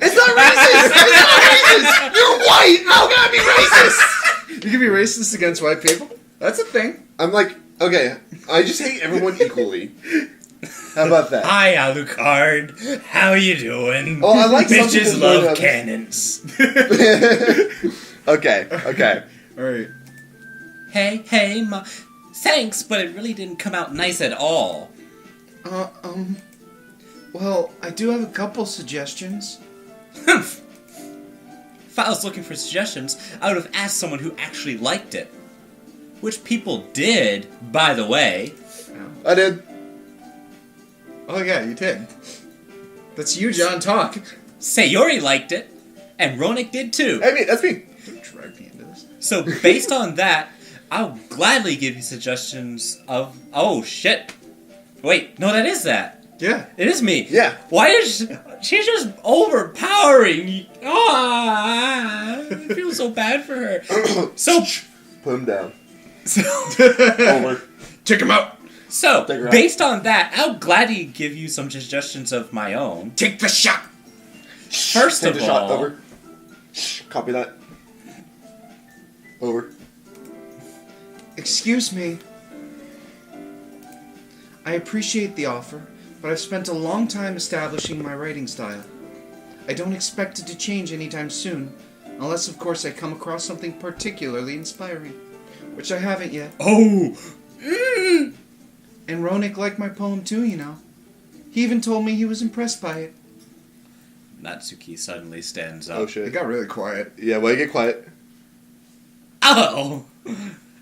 It's not racist! It's not racist! You're white! How can I be racist? You can be racist against white people. That's a thing. I'm like, okay, I just hate everyone equally. How about that? Hi, Alucard. How you doing? Oh, I like some bitches people more than love others. cannons. Okay. Alright. Hey, ma. Thanks, but it really didn't come out nice at all. Well, I do have a couple suggestions. If I was looking for suggestions, I would have asked someone who actually liked it. Which people did, by the way. I did. Oh yeah, you did. That's you, John, talk. Sayori liked it, and Ronik did too. I mean, that's me. Don't drag me into this. So based on that, I'll gladly give you suggestions of... Oh, shit. Wait, no, that is that. Yeah. It is me. Yeah. Why is she's just overpowering? I feel so bad for her. So, Put him down. Over. Check him out. So, Take her out. based on that, I'll gladly give you some suggestions of my own. Take the shot. First Take of the shot. all, Over. Copy that. Over. Excuse me. I appreciate the offer, but I've spent a long time establishing my writing style. I don't expect it to change anytime soon, unless of course I come across something particularly inspiring, which I haven't yet. oh, And Ronik liked my poem too, you know. He even told me he was impressed by it. Natsuki suddenly stands up. Oh shit. It got really quiet. Yeah, well, get quiet. Oh,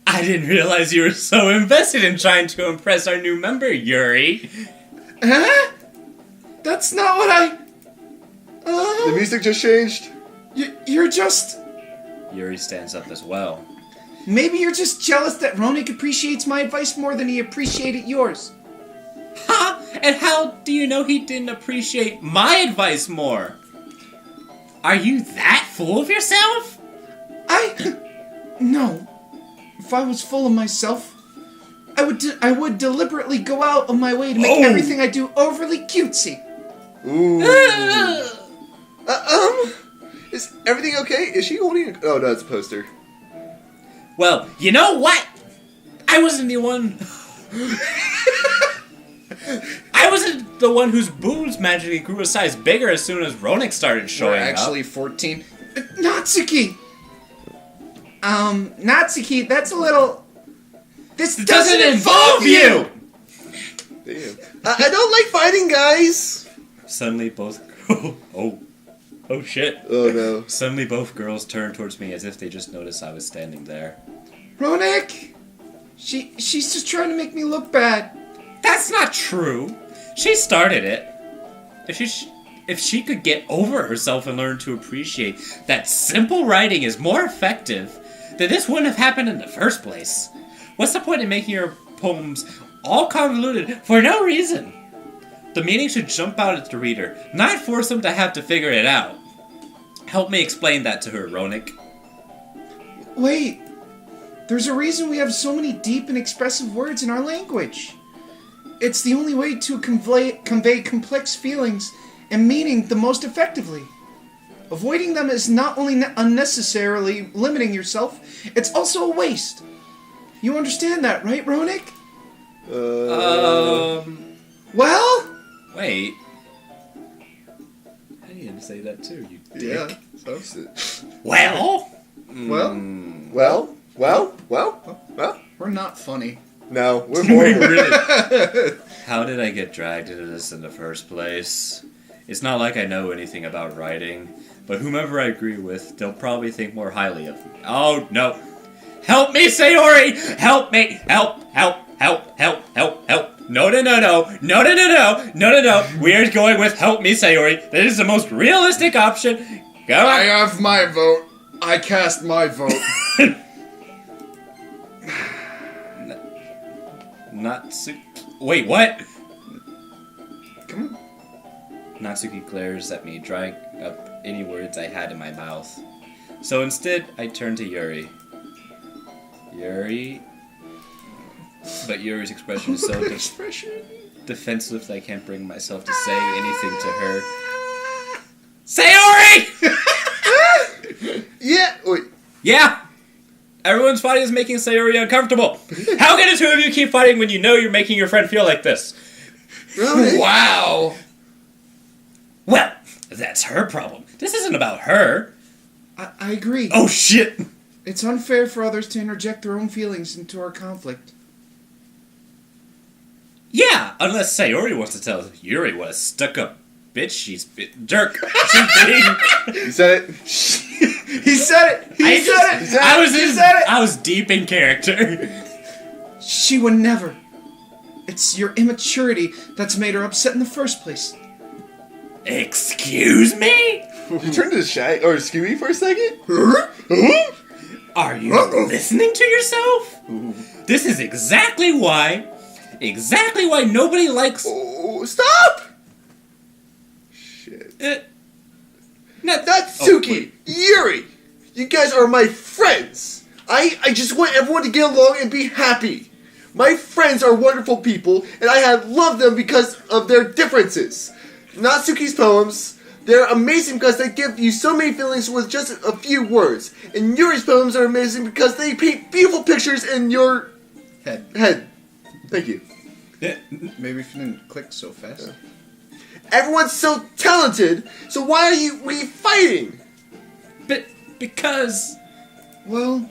I didn't realize you were so invested in trying to impress our new member, Yuri. Huh? That's not what I... The music just changed. You're just... Yuri stands up as well. Maybe you're just jealous that Ronik appreciates my advice more than he appreciated yours. Ha! And how do you know he didn't appreciate my advice more? Are you that full of yourself? No. If I was full of myself, I would deliberately go out of my way to make everything I do overly cutesy. Ooh. Is everything okay? Is she holding a... Oh, no, it's a poster. Well, you know what? I wasn't the one... I wasn't the one whose boobs magically grew a size bigger as soon as Ronik started showing We're actually up. 14. Natsuki! Natsuki, that's a little... This doesn't involve you! Damn. I don't like fighting, guys! Suddenly both... Oh shit. Oh, no. Suddenly both girls turned towards me as if they just noticed I was standing there. Ronik! She's just trying to make me look bad. That's not true. She started it. If she could get over herself and learn to appreciate that simple writing is more effective, then this wouldn't have happened in the first place. What's the point in making your poems all convoluted for no reason? The meaning should jump out at the reader, not force them to have to figure it out. Help me explain that to her, Ronik. Wait, there's a reason we have so many deep and expressive words in our language. It's the only way to convey complex feelings and meaning the most effectively. Avoiding them is not only unnecessarily limiting yourself, it's also a waste. You understand that, right, Ronik? Well? Wait. I didn't say that too, you dick. Yeah. So. Well? Well. We're not funny. No, we're more. Really? How did I get dragged into this in the first place? It's not like I know anything about writing, but whomever I agree with, they'll probably think more highly of me. Oh, no. Help me, Sayori! Help me! Help! No. We are going with help me, Sayori. That is the most realistic option. Go on. I have my vote. I cast my vote. Natsuki. Wait, what? Come on. Natsuki glares at me, drying up any words I had in my mouth. So instead, I turn to Yuri. Yuri? But Yuri's expression is so defensive that I can't bring myself to say anything to her. Sayori! Yeah. Wait. Yeah! Everyone's fighting is making Sayori uncomfortable. How can the two of you keep fighting when you know you're making your friend feel like this? Really? Wow. Well, that's her problem. This isn't about her. I agree. Oh, shit! It's unfair for others to interject their own feelings into our conflict. Yeah, unless Sayori wants to tell Yuri what a stuck-up bitch she's jerk. She's being... You said it. He said it! He said it! I was deep in character. She would never. It's your immaturity that's made her upset in the first place. Excuse me? You turned to Shag or Scooby for a second? Are you listening to yourself? This is exactly why nobody likes... Oh, stop! Shit. Natsuki! Yuri! You guys are my friends! I just want everyone to get along and be happy. My friends are wonderful people, and I have loved them because of their differences. Natsuki's poems, they're amazing because they give you so many feelings with just a few words. And Yuri's poems are amazing because they paint beautiful pictures in your head. Thank you. Maybe if you didn't click so fast. Everyone's so talented, so why are we fighting? Because... Well...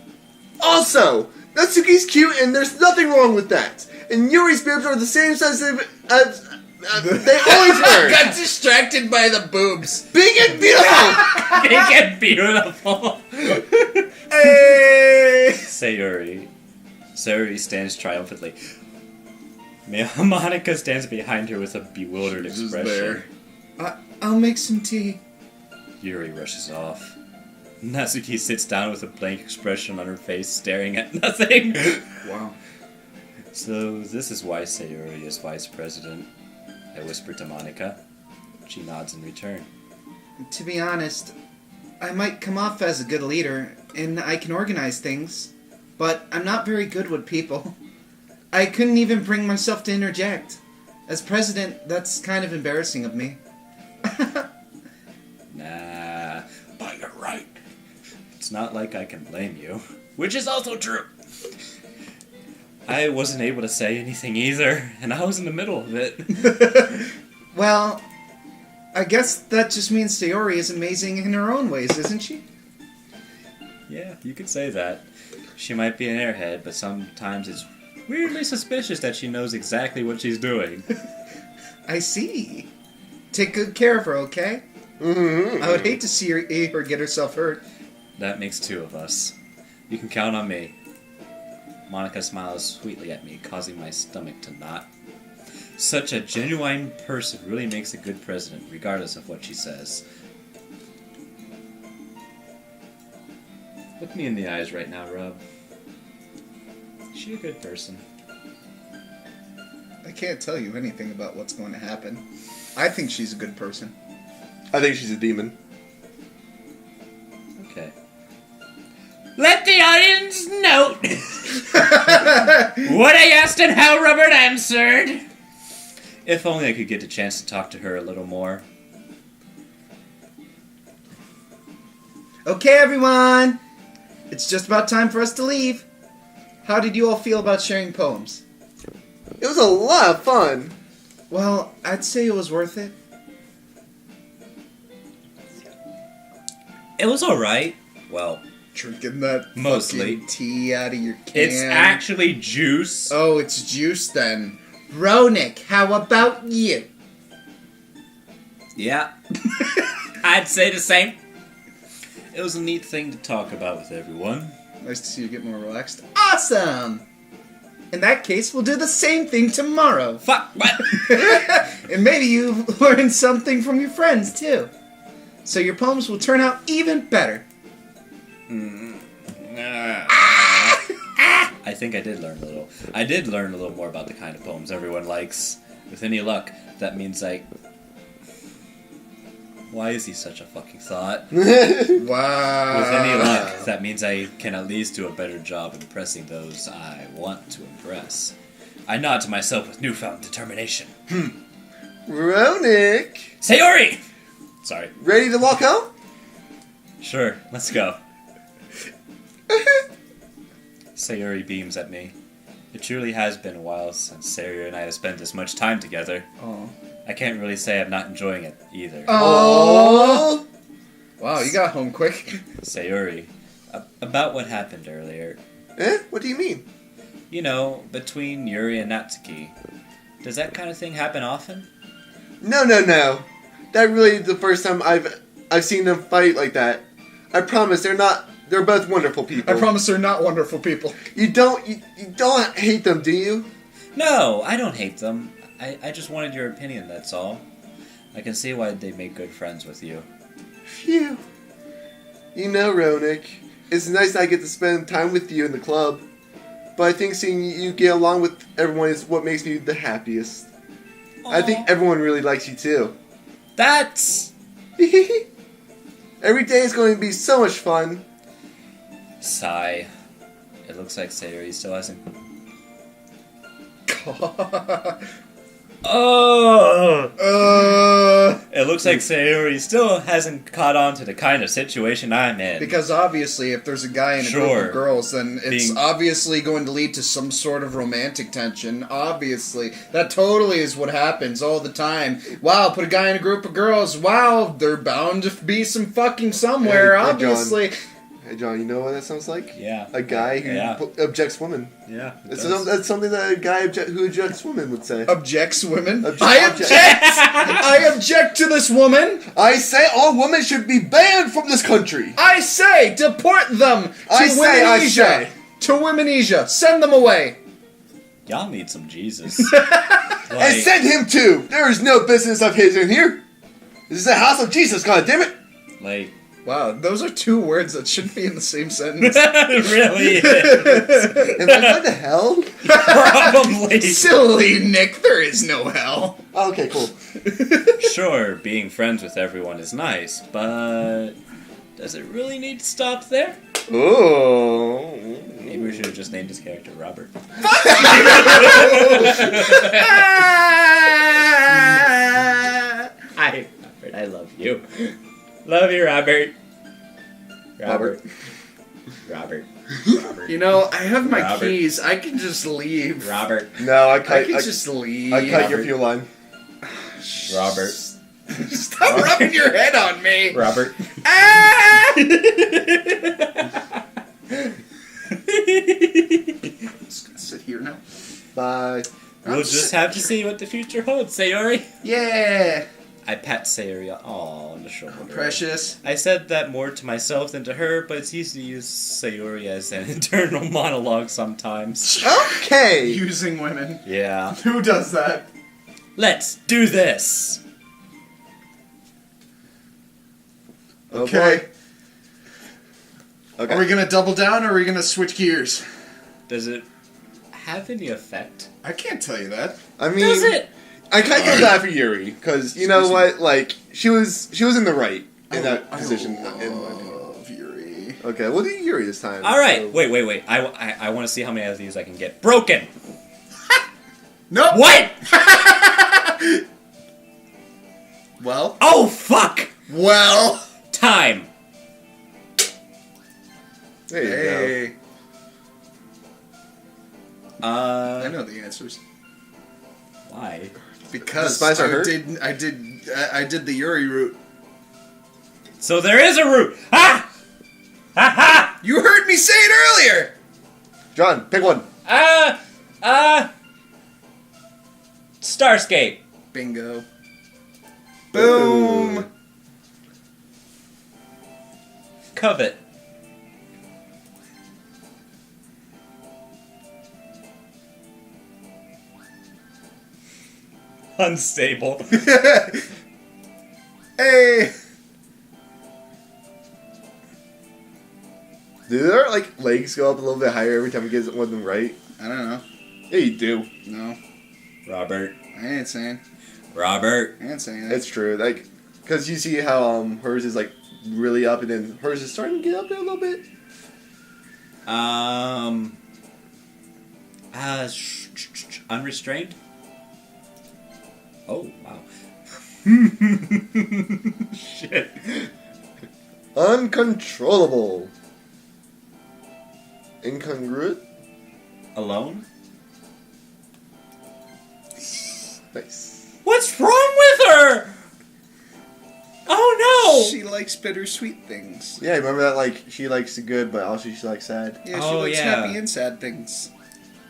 Also, Natsuki's cute and there's nothing wrong with that. And Yuri's boobs are the same size as they always were. Got distracted by the boobs. Big and beautiful. Big and beautiful. Hey! Sayori stands triumphantly. Monica stands behind her with a bewildered expression. I'll make some tea. Yuri rushes off. Natsuki sits down with a blank expression on her face, staring at nothing. Wow. So this is why Sayori is vice president, I whisper to Monica. She nods in return. To be honest, I might come off as a good leader, and I can organize things, but I'm not very good with people. I couldn't even bring myself to interject. As president, that's kind of embarrassing of me. Nah, but you're right. It's not like I can blame you. Which is also true. I wasn't able to say anything either, and I was in the middle of it. Well, I guess that just means Sayori is amazing in her own ways, isn't she? Yeah, you could say that. She might be an airhead, but sometimes it's weirdly suspicious that she knows exactly what she's doing. I see. Take good care of her, okay? Mm-hmm. I would hate to see her get herself hurt. That makes two of us. You can count on me. Monica smiles sweetly at me, causing my stomach to knot. Such a genuine person really makes a good president, regardless of what she says. Look me in the eyes right now, Rob. Is she a good person? I can't tell you anything about what's going to happen. I think she's a good person. I think she's a demon. Okay. Let the audience note what I asked and how Robert answered. If only I could get a chance to talk to her a little more. Okay, everyone! It's just about time for us to leave. How did you all feel about sharing poems? It was a lot of fun. Well, I'd say it was worth it. It was alright. Well, Drinking that Mostly. fucking tea out of your can. it's actually juice. Oh, it's juice then. Ronick, how about you? Yeah. I'd say the same. It was a neat thing to talk about with everyone. Nice to see you get more relaxed. Awesome! In that case, we'll do the same thing tomorrow. Fuck, what? And maybe you learn something from your friends, too. So your poems will turn out even better. I think I did learn a little. I did learn a little more about the kind of poems everyone likes. With any luck, that means I... Why is he such a fucking thought? Wow. With any luck, that means I can at least do a better job impressing those I want to impress. I nod to myself with newfound determination. Ronick! Sayori! Sorry. Ready to walk out? Sure, let's go. Sayori beams at me. It truly has been a while since Sayori and I have spent this much time together. Oh. I can't really say I'm not enjoying it either. Oh! Wow, you got home quick. Sayori, about what happened earlier. What do you mean? You know, between Yuri and Natsuki. Does that kind of thing happen often? No. That really is the first time I've seen them fight like that. I promise they're both wonderful people. I promise they're not wonderful people. You don't hate them, do you? No, I don't hate them. I just wanted your opinion, that's all. I can see why they make good friends with you. Phew. You know, Ronick, it's nice that I get to spend time with you in the club. But I think seeing you get along with everyone is what makes me the happiest. Aww. I think everyone really likes you too. That's... Every day is going to be so much fun. Sigh. It looks like Sayori still hasn't... It looks like Sayori still hasn't caught on to the kind of situation I'm in. Because obviously, if there's a guy and a group of girls, then it's obviously going to lead to some sort of romantic tension. Obviously. That totally is what happens all the time. Wow, put a guy in a group of girls. Wow, they're bound to be some fucking somewhere, Hey, obviously. Hey, John, you know what that sounds like? Yeah. A guy who objects women. Yeah. That's something that a guy who objects women would say. Objects women? I object to this woman! I say all women should be banned from this country! I say deport them to Womenesia! To Womenesia! Send them away! Y'all need some Jesus. And send him too! There is no business of his in here! This is the house of Jesus, goddammit! Like... Wow, those are two words that shouldn't be in the same sentence. It really is. Am I going to hell? Probably. Silly Nick, there is no hell. Oh, okay, cool. Sure, being friends with everyone is nice, but does it really need to stop there? Oh. Maybe we should have just named his character Robert. Hi, Robert, I love you. Love you, Robert. Robert. You know, I have my Robert. keys. I can just leave. Robert. No, I can just leave. I cut your fuel line. Robert. Stop rubbing your head on me. Robert. Ah! I'm just gonna sit here now. Bye. We'll just have to see what the future holds, Sayori. Yeah. I pat Sayori on the shoulder. Precious. I said that more to myself than to her, but it's easy to use Sayori as an internal monologue sometimes. Okay. Using women. Yeah. Who does that? Let's do this! Okay. Okay. Are we gonna double down or are we gonna switch gears? Does it have any effect? I can't tell you that. I mean, Does it? I kind of feel bad for Yuri because you know what? Like she was in the right in that position. I love Yuri. Okay, we'll do Yuri this time. All right, so- wait. I want to see how many of these I can get. Broken. Nope. What? Well. Oh fuck! Well. Time. There you Hey. I Uh, know the answers. why? Because The spies are hurt? I did the Yuri route. So there is a route. Ah! Ha ha! You heard me say it earlier. go. John, pick one. Starscape. Bingo. Boom. Covet. Unstable. Hey. Do their like legs go up a little bit higher every time he gets one of them right? I don't know. Yeah, you do. No, Robert. I ain't saying. Robert. I ain't saying that. It's true. Like, cause you see how hers is like really up, and then hers is starting to get up there a little bit. Unrestrained? Oh, wow. Shit. Uncontrollable. Incongruent. Alone? Nice. What's wrong with her? Oh no! She likes bittersweet things. Yeah, remember that? Like, she likes the good, but also she likes sad. Yeah, she Oh, likes yeah. happy and sad things.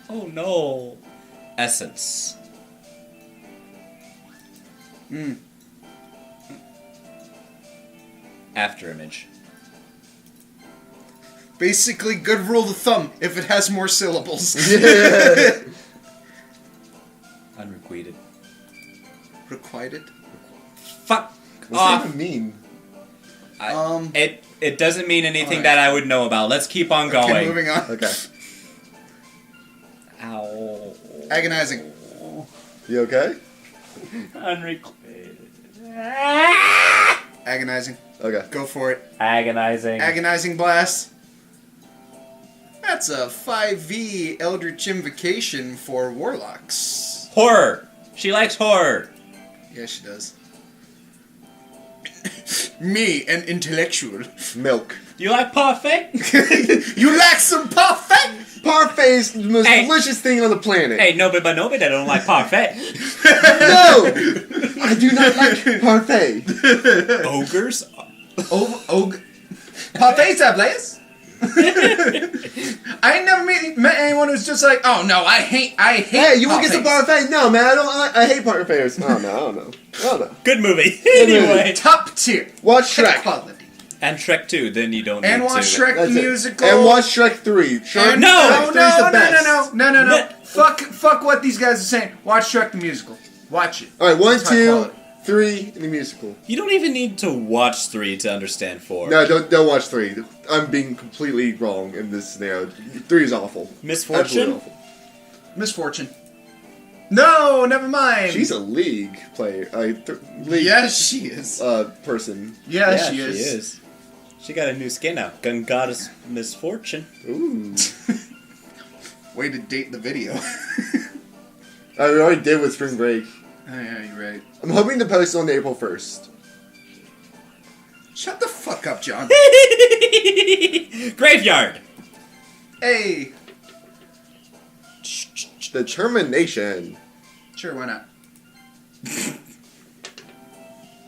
Oh no. Essence. Hmm. After image. Basically, good rule of thumb. If it has more syllables. Yeah. Unrequited. Requited. Fuck What's off. that even mean? It doesn't mean anything Alright. that I would know about. Let's keep on going. Okay, moving on. Okay. Ow. Agonizing. You okay? Unrequited. Agonizing. Okay. Go for it. Agonizing. Agonizing blast. That's a 5V Eldritch Invocation for Warlocks. Horror. She likes horror. Yeah, she does. Me, an intellectual. Milk. Do you like parfait? You like some parfait? Parfait is the most Hey. delicious thing on the planet. Hey, nobody but nobody that don't like parfait. No! I do not like parfait. Ogres? Parfait tablets? I ain't never met anyone who's just like, oh no, I hate Hey, you want to get some parfaits. parfait? No, man, I hate parfaits. Oh, no, I don't know. Good movie. movie. Anyway. Top tier. Watch High Shrek. quality. And Shrek 2, then you don't And need watch to. Shrek That's the it. musical. And watch Shrek 3. Shrek And No! no, 3's no, the best. no. Fuck what these guys are saying. Watch Shrek the musical. Watch it. Alright, 1, It's high 2, quality. 3 in the musical. You don't even need to watch 3 to understand 4. No, don't watch 3. I'm being completely wrong in this scenario. 3 is awful. Absolutely Misfortune? awful. Misfortune. No, never mind. She's a league player. League Yes, she is. person. Yeah, Yeah, she is. She got a new skin now. Gun Goddess Misfortune. Ooh. Way to date the video. I already did with Spring Break. Oh, yeah, you're right. I'm hoping to post on April 1st. Shut the fuck up, John. Graveyard. Hey. Determination. Sure, why not?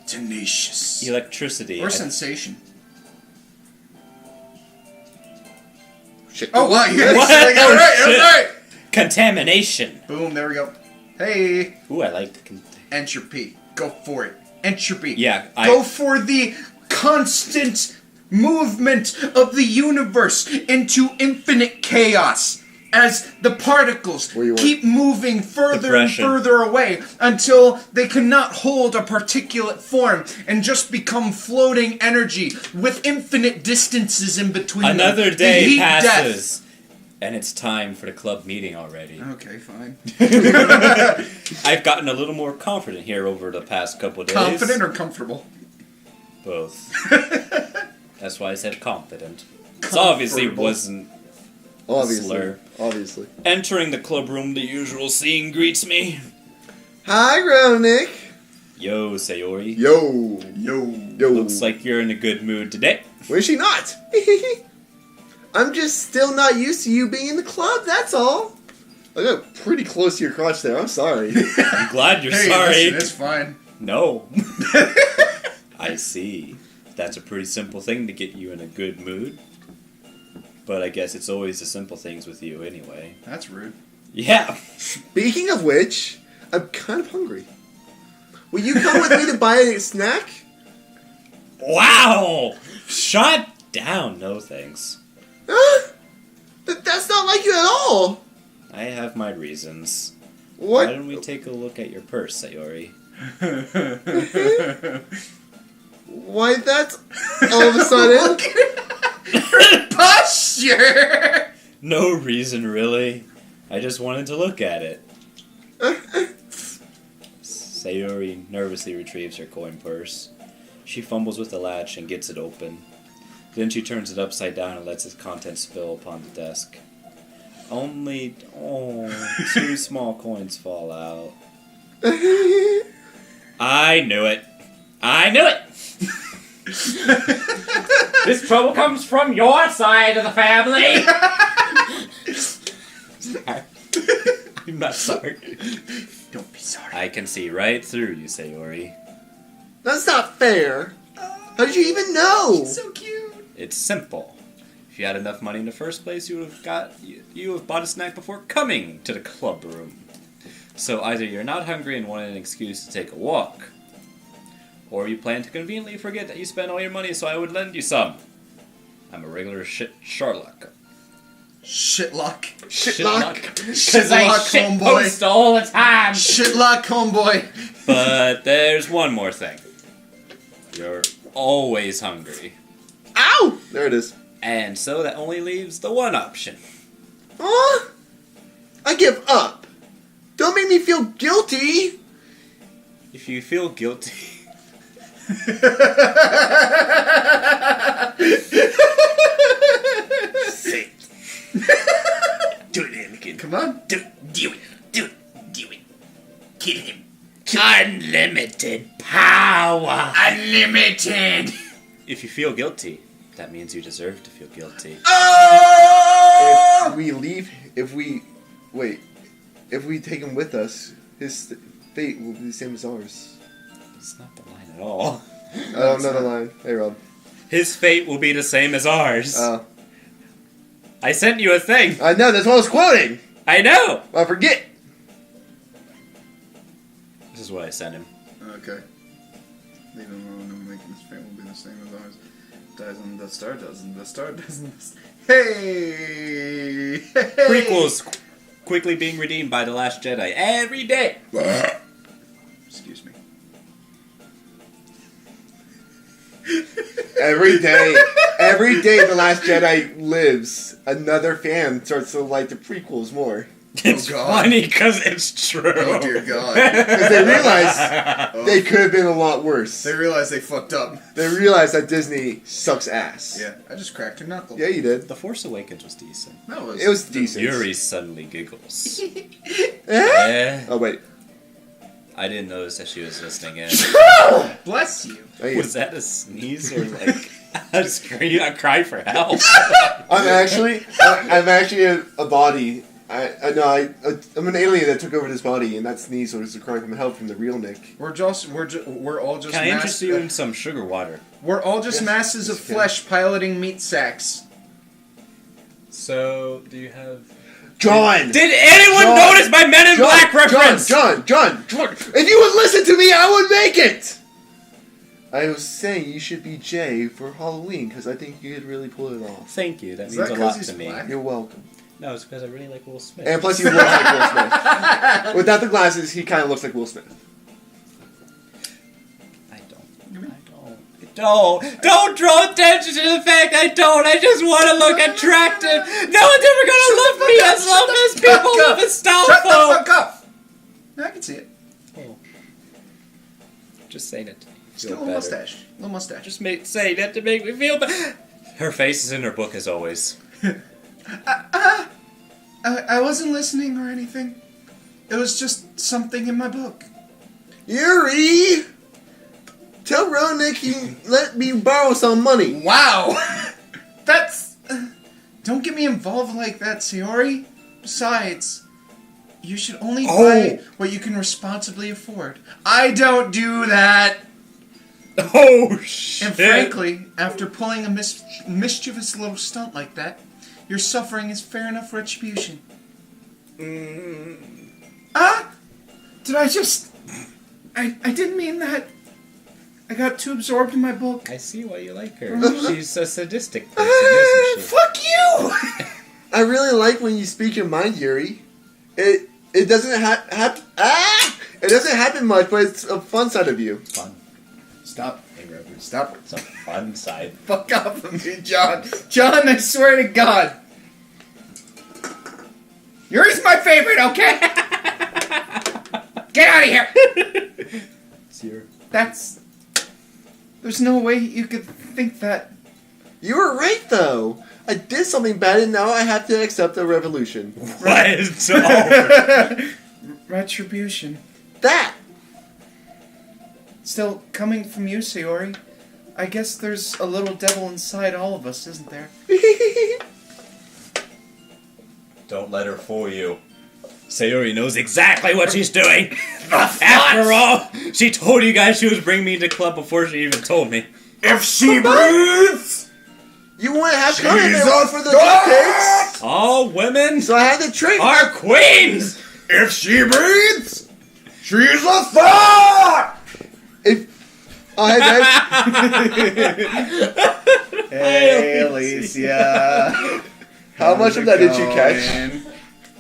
Tenacious. Electricity. Or sensation. Shit. Oh, wow, you What? actually got it right. Oh, It was right. Contamination. Boom, there we go. Hey. Ooh, I like the Entropy. Go for it. Entropy. Yeah, Go for the constant movement of the universe into infinite chaos as the particles Where you want- keep moving further Depression. and further away until they cannot hold a particulate form and just become floating energy with infinite distances in between them. Another The day heat passes. And it's time for the club meeting already. Okay, fine. I've gotten a little more confident here over the past couple days. Confident or comfortable? Both. That's why I said confident. It obviously Comfortable. wasn't Obviously. slur. Obviously. Entering the clubroom, the usual scene greets me. Hi, Ronick. Yo, Sayori. Yo. Yo. Looks like you're in a good mood today. Well, is she not? I'm just still not used to you being in the club, that's all. I got pretty close to your crotch there, I'm sorry. I'm glad you're Hey, sorry. listen, it's fine. No. I see. That's a pretty simple thing to get you in a good mood. But I guess it's always the simple things with you anyway. That's rude. Yeah. Speaking of which, I'm kind of hungry. Will you come with me to buy a snack? Wow! Shut down, no thanks. That's not like you at all. I have my reasons. What? Why don't we take a look at your purse, Sayori? Why that's all of a sudden? Posture! No reason, really. I just wanted to look at it. Sayori nervously retrieves her coin purse. She fumbles with the latch and gets it open. Then she turns it upside down and lets its contents spill upon the desk. Only, 2 small coins fall out. I knew it. I knew it! This trouble comes from your side of the family! Sorry. I'm not sorry. Don't be sorry. I can see right through you, Sayori. That's not fair. How did you even know? So cute. It's simple. If you had enough money in the first place, you would have bought a snack before coming to the club room. So either you're not hungry and wanted an excuse to take a walk, or you plan to conveniently forget that you spent all your money so I would lend you some. I'm a regular Sherlock. Shitlock. Shitlock. Because I Shitlock, shit homeboy. post all the time. Shitlock, homeboy. But there's one more thing. You're always hungry. Ow! There it is. And so that only leaves the one option. Huh? I give up. Don't make me feel guilty. If you feel guilty... Say it. Do it, Anakin. Come on. Do it. Do it. Get him. Unlimited power! Unlimited. If you feel guilty, that means you deserve to feel guilty. Oh! If we take him with us, his fate will be the same as ours. It's not the line at all. I don't know the line. Hey, Rob. His fate will be the same as ours. Oh. I sent you a thing. I know, that's what I was quoting. I know! I forget. This is what I sent him. Okay. Leave him alone and making his fate will be the same as ours. Doesn't the star, doesn't the star, doesn't the star. Hey! Prequels quickly being redeemed by The Last Jedi every day. Excuse me. Every day The Last Jedi lives, another fan starts to like the prequels more. It's God. funny because it's true. Oh dear God. Because they realize Oh. they could have been a lot worse. They realize they fucked up. They realize that Disney sucks ass. Yeah, I just cracked your knuckle. Yeah, you did. The Force Awakens was decent. No, It was decent. Yuri suddenly giggles. Eh? Oh, wait. I didn't notice that she was listening in. Bless you. Was that a sneeze or like a scream, a cry for help? I'm actually a body. I'm an alien that took over this body, and that sneeze was a cry from help from the real Nick. We're all just Can I interest you in some sugar water? We're all just Yes, masses of yes, you can. flesh piloting meat sacks. So, do you have... John! Did anyone John! notice my Men in Black reference? John! If you would listen to me, I would make it! I was saying you should be Jay for Halloween, because I think you could really pull it off. Thank you, that Is means that a 'cause lot he's to me. black? You're welcome. No, it's because I really like Will Smith. And plus he looks like Will Smith. Without the glasses, he kind of looks like Will Smith. I don't. Don't draw attention to the fact I don't. I just want to look attractive. No one's ever gonna love me as long as people live in style. Shut the fuck up! I can see it. Oh. Just saying it. Just a little mustache. Little mustache. Just saying that to make me feel better. Her face is in her book as always. I wasn't listening or anything. It was just something in my book. Yuri! Tell Ronik he let me borrow some money. Wow! That's... don't get me involved like that, Sayori. Besides, you should only buy what you can responsibly afford. I don't do that! Oh, shit. And frankly, after pulling a mischievous little stunt like that, your suffering is fair enough retribution. Did I just... I didn't mean that. I got too absorbed in my book. I see why you like her. She's a sadistic person, isn't she? Fuck you! I really like when you speak your mind, Yuri. It doesn't it doesn't happen much, but it's a fun side of you. It's fun. Stop. Hey, Robert. Stop. It's a fun side. Fuck off of me, John. John, I swear to God. Yuri's my favorite, okay? Get out of here! It's your... There's no way you could think that. You were right, though. I did something bad, and now I have to accept the revolution. What? Oh. Retribution. That! Still, coming from you, Sayori, I guess there's a little devil inside all of us, isn't there? Don't let her fool you. Sayori knows exactly what she's doing. After all, she told you guys she was bringing me to club before she even told me. If she breathes! You wouldn't have come if it Jesus wasn't for the cupcakes. All women So I had to trick. are queens! If she breathes, she's a thought! Hey guys. Hey, Alicia. How much of that did you catch?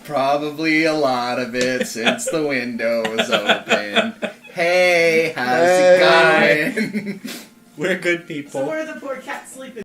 Probably a lot of it since the window was open. Hey, how's it going? We're good people. So where are the poor cats sleeping?